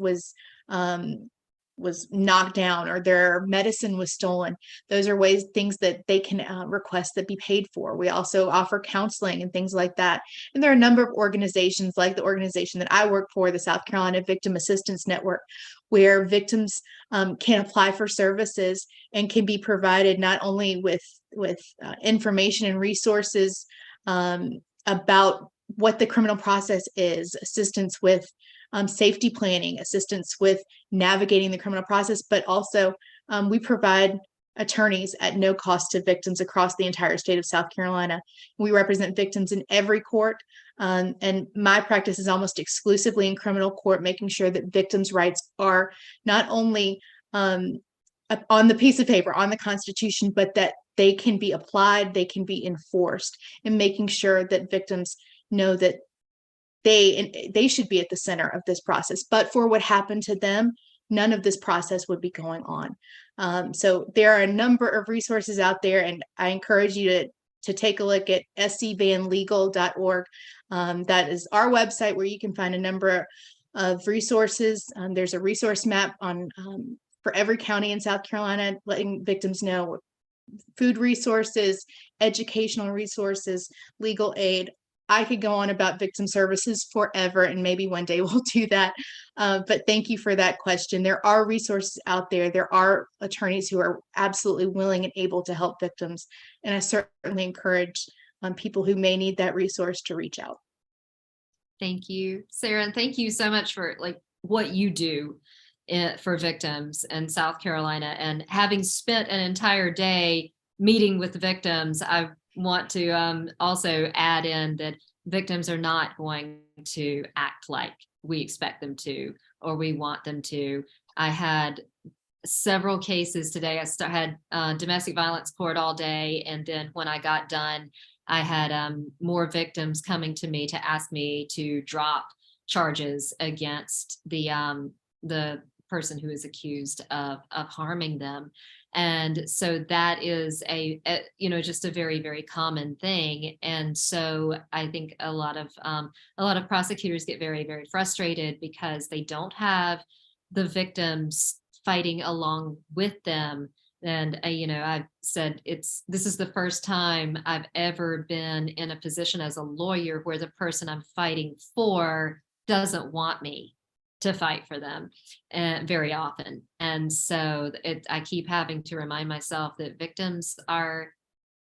knocked down or their medicine was stolen. Those are things that they can request that be paid for. We also offer counseling and things like that. And there are a number of organizations, like the organization that I work for, the South Carolina Victim Assistance Network, where victims can apply for services and can be provided not only with information and resources about what the criminal process is, assistance with safety planning, assistance with navigating the criminal process, but also we provide attorneys at no cost to victims across the entire state of South Carolina. We represent victims in every court, and my practice is almost exclusively in criminal court, making sure that victims' rights are not only on the piece of paper, on the Constitution, but that they can be applied, they can be enforced, and making sure that victims know that they should be at the center of this process. But for what happened to them, none of this process would be going on. So there are a number of resources out there, and I encourage you to take a look at scvanlegal.org. That is our website where you can find a number of resources. There's a resource map on for every county in South Carolina, letting victims know food resources, educational resources, legal aid. I could go on about victim services forever, and maybe one day we'll do that. But thank you for that question. There are resources out there. There are attorneys who are absolutely willing and able to help victims. And I certainly encourage people who may need that resource to reach out. Thank you, Sarah. And thank you so much for what you do for victims in South Carolina. And having spent an entire day meeting with the victims, I want to also add in that victims are not going to act like we expect them to, or we want them to. I had several cases today. I had domestic violence court all day. And then when I got done, I had more victims coming to me to ask me to drop charges against the person who is accused of harming them. And so that is just a very, very common thing. And so I think a lot of prosecutors get very, very frustrated because they don't have the victims fighting along with them. And I've said this is the first time I've ever been in a position as a lawyer where the person I'm fighting for doesn't want me to fight for them, and very often. And so I keep having to remind myself that victims are,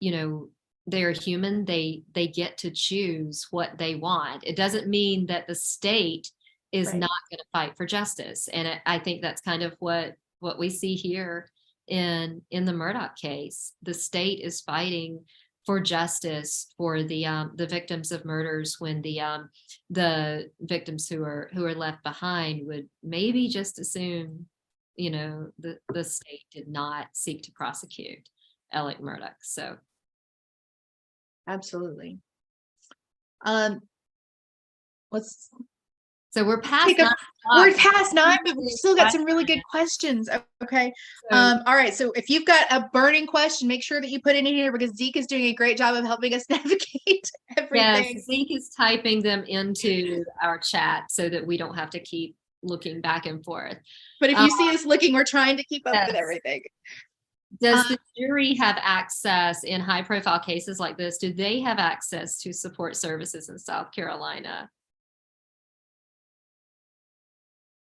they're human. They get to choose what they want. It doesn't mean that the state is Right. not going to fight for justice. And I think that's kind of what we see here in the Murdaugh case. The state is fighting for justice for the victims of murders, when the victims who are left behind would maybe just assume, the state did not seek to prosecute Alec Murdaugh. So Absolutely. So we're past take a 9 we're o'clock. past 9, but we've still got some really good questions. Okay. So- All right. So if you've got a burning question, make sure that you put it in here, because Zeke is doing a great job of helping us navigate everything. Yes, Zeke is typing them into our chat so that we don't have to keep looking back and forth. But if you see us looking, we're trying to keep up with Yes. everything. Does the jury have access in high profile cases like this? Do they have access to support services in South Carolina?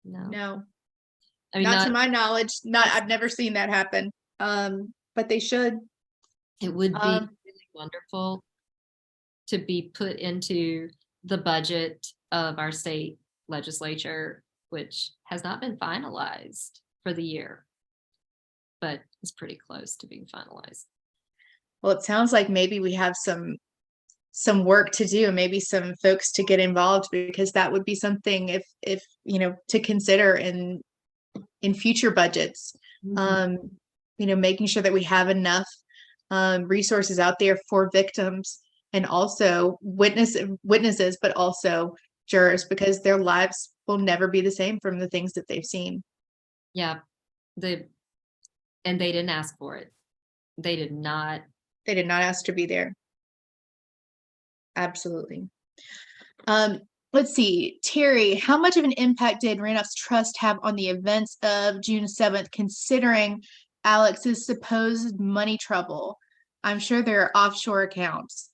No, I mean, not to my knowledge. I've never seen that happen. But they should. It would be really wonderful to be put into the budget of our state legislature, which has not been finalized for the year, but it's pretty close to being finalized. Well, it sounds like maybe we have some work to do, and maybe some folks to get involved, because that would be something if to consider in future budgets. Making sure that we have enough resources out there for victims, and also witnesses, but also jurors, because their lives will never be the same from the things that they've seen. Yeah, they didn't ask for it. They did not ask to be there. Absolutely. Let's see, Terry, how much of an impact did Randolph's trust have on the events of June 7th, considering Alex's supposed money trouble? I'm sure there are offshore accounts.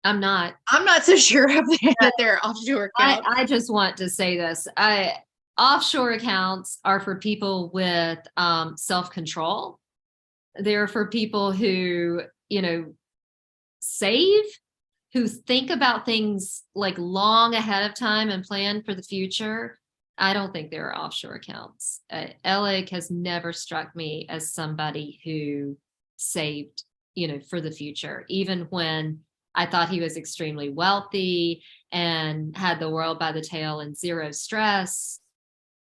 I'm not so sure that there are offshore accounts. I just want to say this. Offshore accounts are for people with self-control. They're for people who, save, who think about things like long ahead of time and plan for the future. I don't think there are offshore accounts. Alec has never struck me as somebody who saved, for the future, even when I thought he was extremely wealthy and had the world by the tail and zero stress.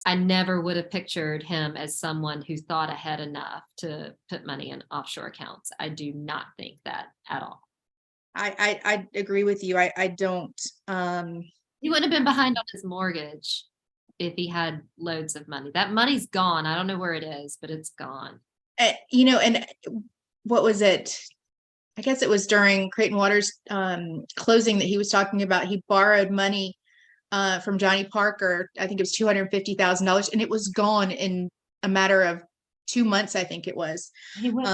I never would have pictured him as someone who thought ahead enough to put money in offshore accounts. I do not think that at all. I agree with you. I don't. He wouldn't have been behind on his mortgage he had loads of money. That money's gone. I don't know where it is, but it's gone. And what was it? I guess it was during Creighton Waters closing that he was talking about. He borrowed money from Johnny Parker. I think it was $250,000, and it was gone in a matter of 2 months. I think it was. He went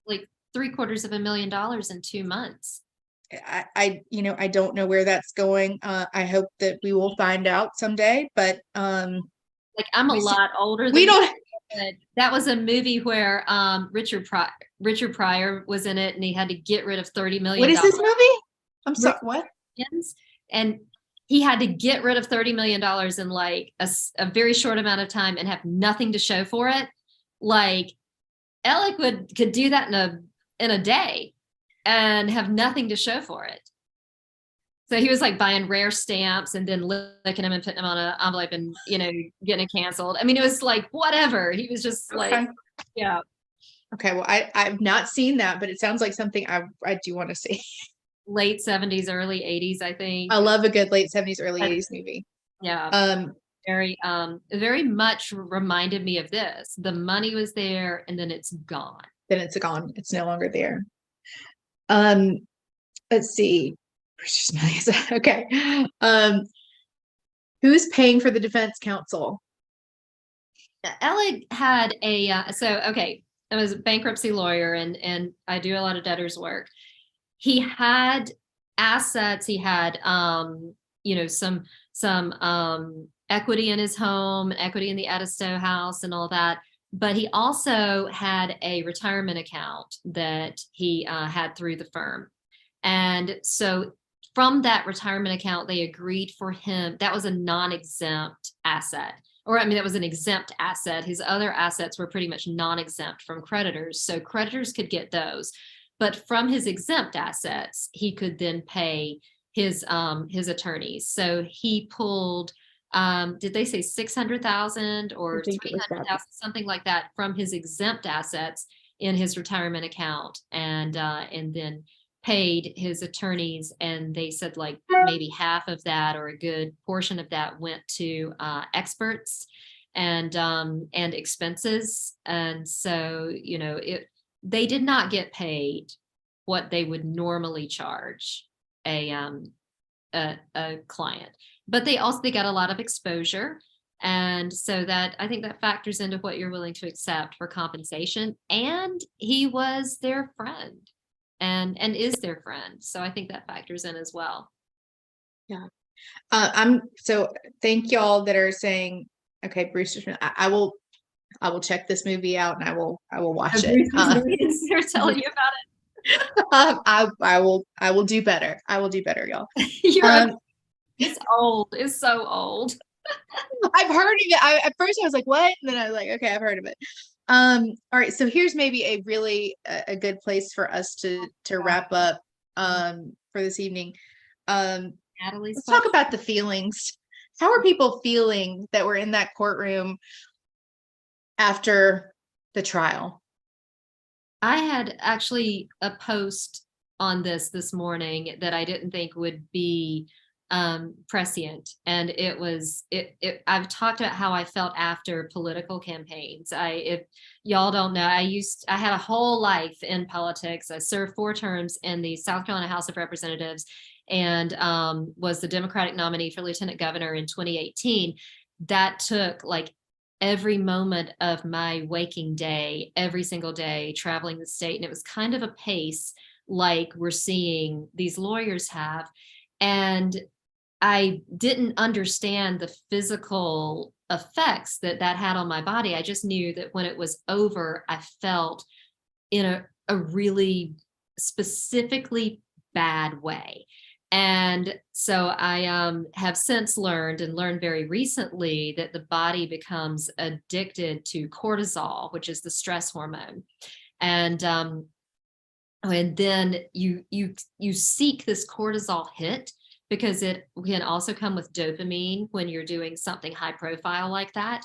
like $750,000 in 2 months. I don't know where that's going. I hope that we will find out someday, but like I'm a lot older than we don't. That was a movie where Richard Pryor was in it, and he had to get rid of $30 million. What is this movie? I'm sorry, what? And he had to get rid of $30 million in like a very short amount of time and have nothing to show for it. Like Alec could do that in a day and have nothing to show for it. So he was like buying rare stamps and then licking them and putting them on an envelope and, getting it canceled. I mean, it was like, whatever. He was just like, yeah. Okay. Well, I've not seen that, but it sounds like something I do want to see. Late 70s, early 80s, I think. I love a good late 70s, early 80s movie. Yeah. Very much reminded me of this. The money was there and then it's gone. It's no longer there. Let's see. Okay. Who's paying for the defense counsel? Alec had I was a bankruptcy lawyer and I do a lot of debtors work. He had assets. He had, some equity in his home, equity in the Edisto house and all that. But he also had a retirement account that he had through the firm. And so from that retirement account, they agreed for him. That was a non-exempt asset. That was an exempt asset. His other assets were pretty much non-exempt from creditors. So creditors could get those. But from his exempt assets, he could then pay his attorneys. So he pulled, did they say 600,000 or 300,000, something like that, from his exempt assets in his retirement account, and then paid his attorneys. And they said like maybe half of that or a good portion of that went to experts and expenses. And so, they did not get paid what they would normally charge a client, but they got a lot of exposure. And so that, I think that factors into what you're willing to accept for compensation. And he was their friend and is their friend. So I think that factors in as well. Yeah. So thank y'all that are saying, okay, Brewster, I will check this movie out and I will watch it. They're telling you about it. I will do better. I will do better, y'all. It's old. It's so old. I've heard of it. At first I was like, what? And then I was like, okay, I've heard of it. All right. So here's maybe a really a good place for us to wrap up for this evening. Let's talk about the feelings. How are people feeling that were in that courtroom after the trial? I had actually a post on this morning that I didn't think would be prescient. And I've talked about how I felt after political campaigns. If y'all don't know, I had a whole life in politics. I served 4 terms in the South Carolina House of Representatives and was the Democratic nominee for lieutenant governor in 2018. That took like every moment of my waking day, every single day, traveling the state. And it was kind of a pace like we're seeing these lawyers have. And I didn't understand the physical effects that had on my body. I just knew that when it was over, I felt in a really specifically bad way. And so I have since learned very recently that the body becomes addicted to cortisol, which is the stress hormone. And then you seek this cortisol hit because it can also come with dopamine when you're doing something high profile like that.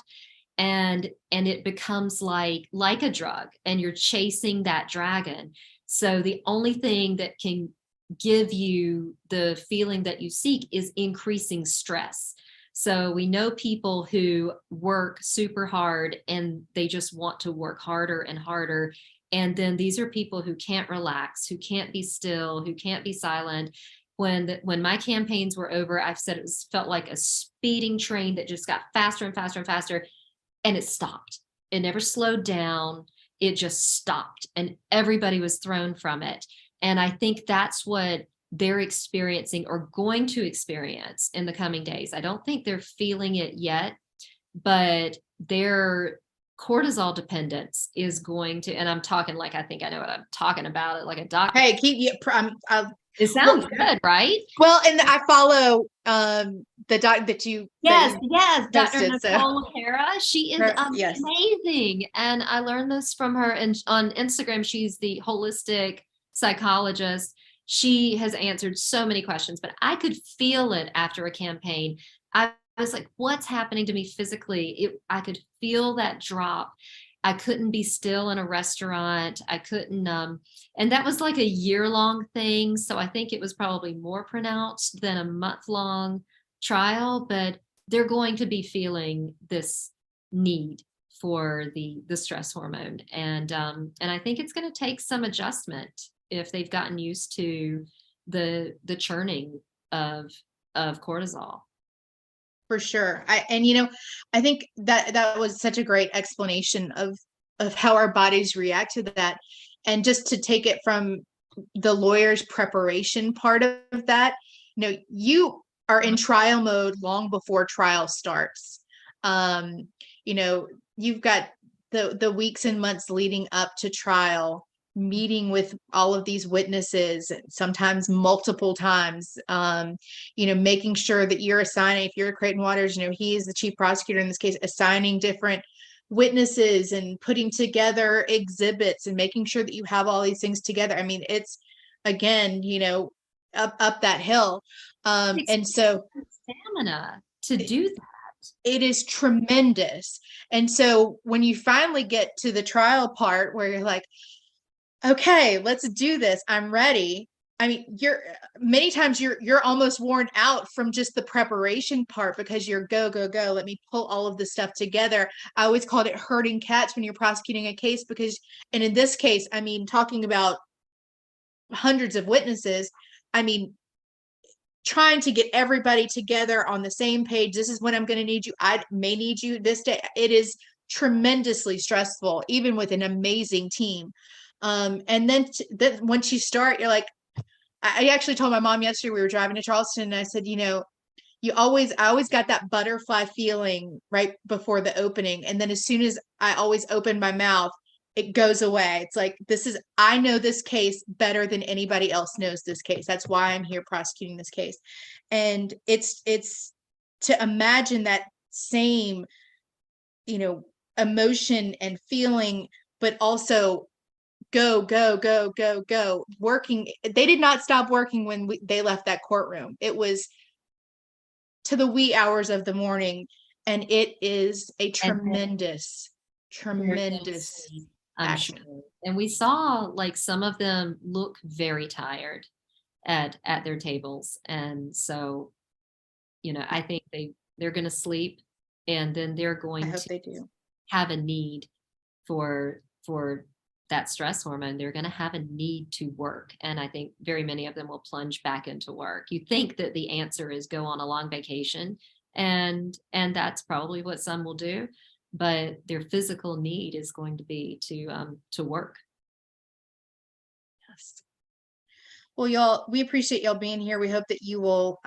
And it becomes like a drug and you're chasing that dragon. So the only thing that can give you the feeling that you seek is increasing stress. So we know people who work super hard and they just want to work harder and harder. And then these are people who can't relax, who can't be still, who can't be silent. When my campaigns were over, I've said felt like a speeding train that just got faster and faster and faster, and it stopped. It never slowed down. It just stopped, and everybody was thrown from it. And I think that's what they're experiencing or going to experience in the coming days. I don't think they're feeling it yet, but their cortisol dependence is going to, and I'm talking like I think I know what I'm talking about, it like a doctor. Hey, keep you. It sounds good, right? Well, and I follow the doc that you. Yes, that you yes, Dr. posted, Nicole O'Hara. She is yes. amazing, and I learned this from her. And on Instagram, she's the holistic psychologist. She has answered so many questions, but I could feel it after a campaign. I was like, what's happening to me physically? I could feel that drop. I couldn't be still in a restaurant. I couldn't, and that was like a year-long thing. So I think it was probably more pronounced than a month-long trial, but they're going to be feeling this need for the stress hormone. And I think it's going to take some adjustment if they've gotten used to the churning of cortisol. For sure. I think that was such a great explanation of how our bodies react to that. And just to take it from the lawyer's preparation part of that, you are in trial mode long before trial starts. You've got the weeks and months leading up to trial, meeting with all of these witnesses, sometimes multiple times, making sure that you're assigning, if you're Creighton Waters, he is the chief prosecutor in this case, assigning different witnesses and putting together exhibits and making sure that you have all these things together. I mean, it's, again, up that hill. And so stamina to do that. It is tremendous. And so when you finally get to the trial part where you're like, okay, let's do this, I'm ready. I mean, many times you're almost worn out from just the preparation part because you're go, let me pull all of this stuff together. I always called it herding cats when you're prosecuting a case and in this case, I mean, talking about hundreds of witnesses, I mean, trying to get everybody together on the same page. This is when I'm going to need you. I may need you this day. It is tremendously stressful, even with an amazing team. And then once you start, you're like, I actually told my mom yesterday, we were driving to Charleston, and I said, I always got that butterfly feeling right before the opening. And then as soon as I always open my mouth, it goes away. It's like, I know this case better than anybody else knows this case. That's why I'm here prosecuting this case. And it's to imagine that same, emotion and feeling, but also go working. They did not stop working when they left that courtroom. It was to the wee hours of the morning, and it is a tremendous action. Sure. And we saw like some of them look very tired at their tables, and so I think they're going to sleep, and then they're going to have a need for that stress hormone. They're going to have a need to work. And I think very many of them will plunge back into work. You think that the answer is go on a long vacation, and that's probably what some will do, but their physical need is going to be to work. Yes. Well, y'all, we appreciate y'all being here. We hope that you will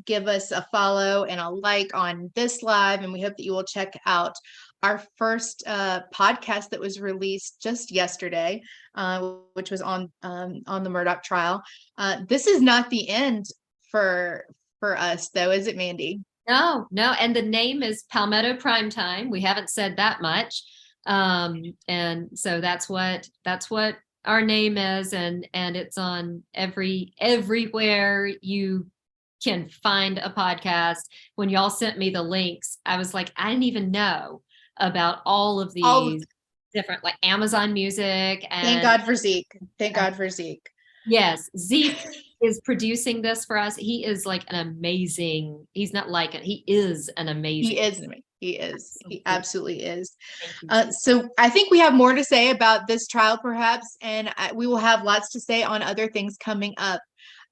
give us a follow and a like on this live, and we hope that you will check out our first podcast that was released just yesterday, which was on the Murdaugh trial. This is not the end for us, though, is it, Mandy? No. And the name is Palmetto Primetime. We haven't said that much. And so that's what our name is. And it's on everywhere you can find a podcast. When y'all sent me the links, I was like, I didn't even know about all of these different, like Amazon Music. And thank God for Zeke. Yes, Zeke is producing this for us. He is like he's not like it. He is an amazing. He is. He is. He absolutely is. Thank you. So I think we have more to say about this trial, perhaps, and we will have lots to say on other things coming up.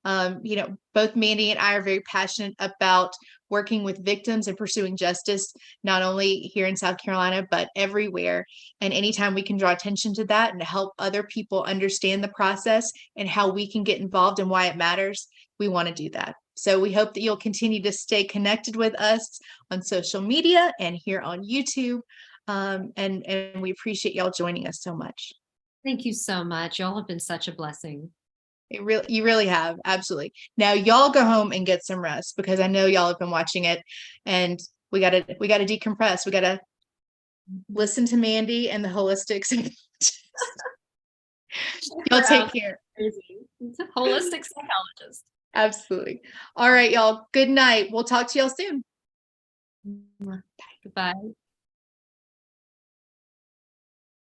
Both Mandy and I are very passionate about working with victims and pursuing justice, not only here in South Carolina, but everywhere. And anytime we can draw attention to that and help other people understand the process and how we can get involved and why it matters, we want to do that. So we hope that you'll continue to stay connected with us on social media and here on YouTube. And we appreciate y'all joining us so much. Thank you so much. Y'all have been such a blessing. You really have. Absolutely. Now y'all go home and get some rest, because I know y'all have been watching it, and we gotta decompress. We gotta listen to Mandy and the holistic psychologist. Y'all take care. It's a holistic psychologist. Absolutely. All right, y'all. Good night. We'll talk to y'all soon. Goodbye.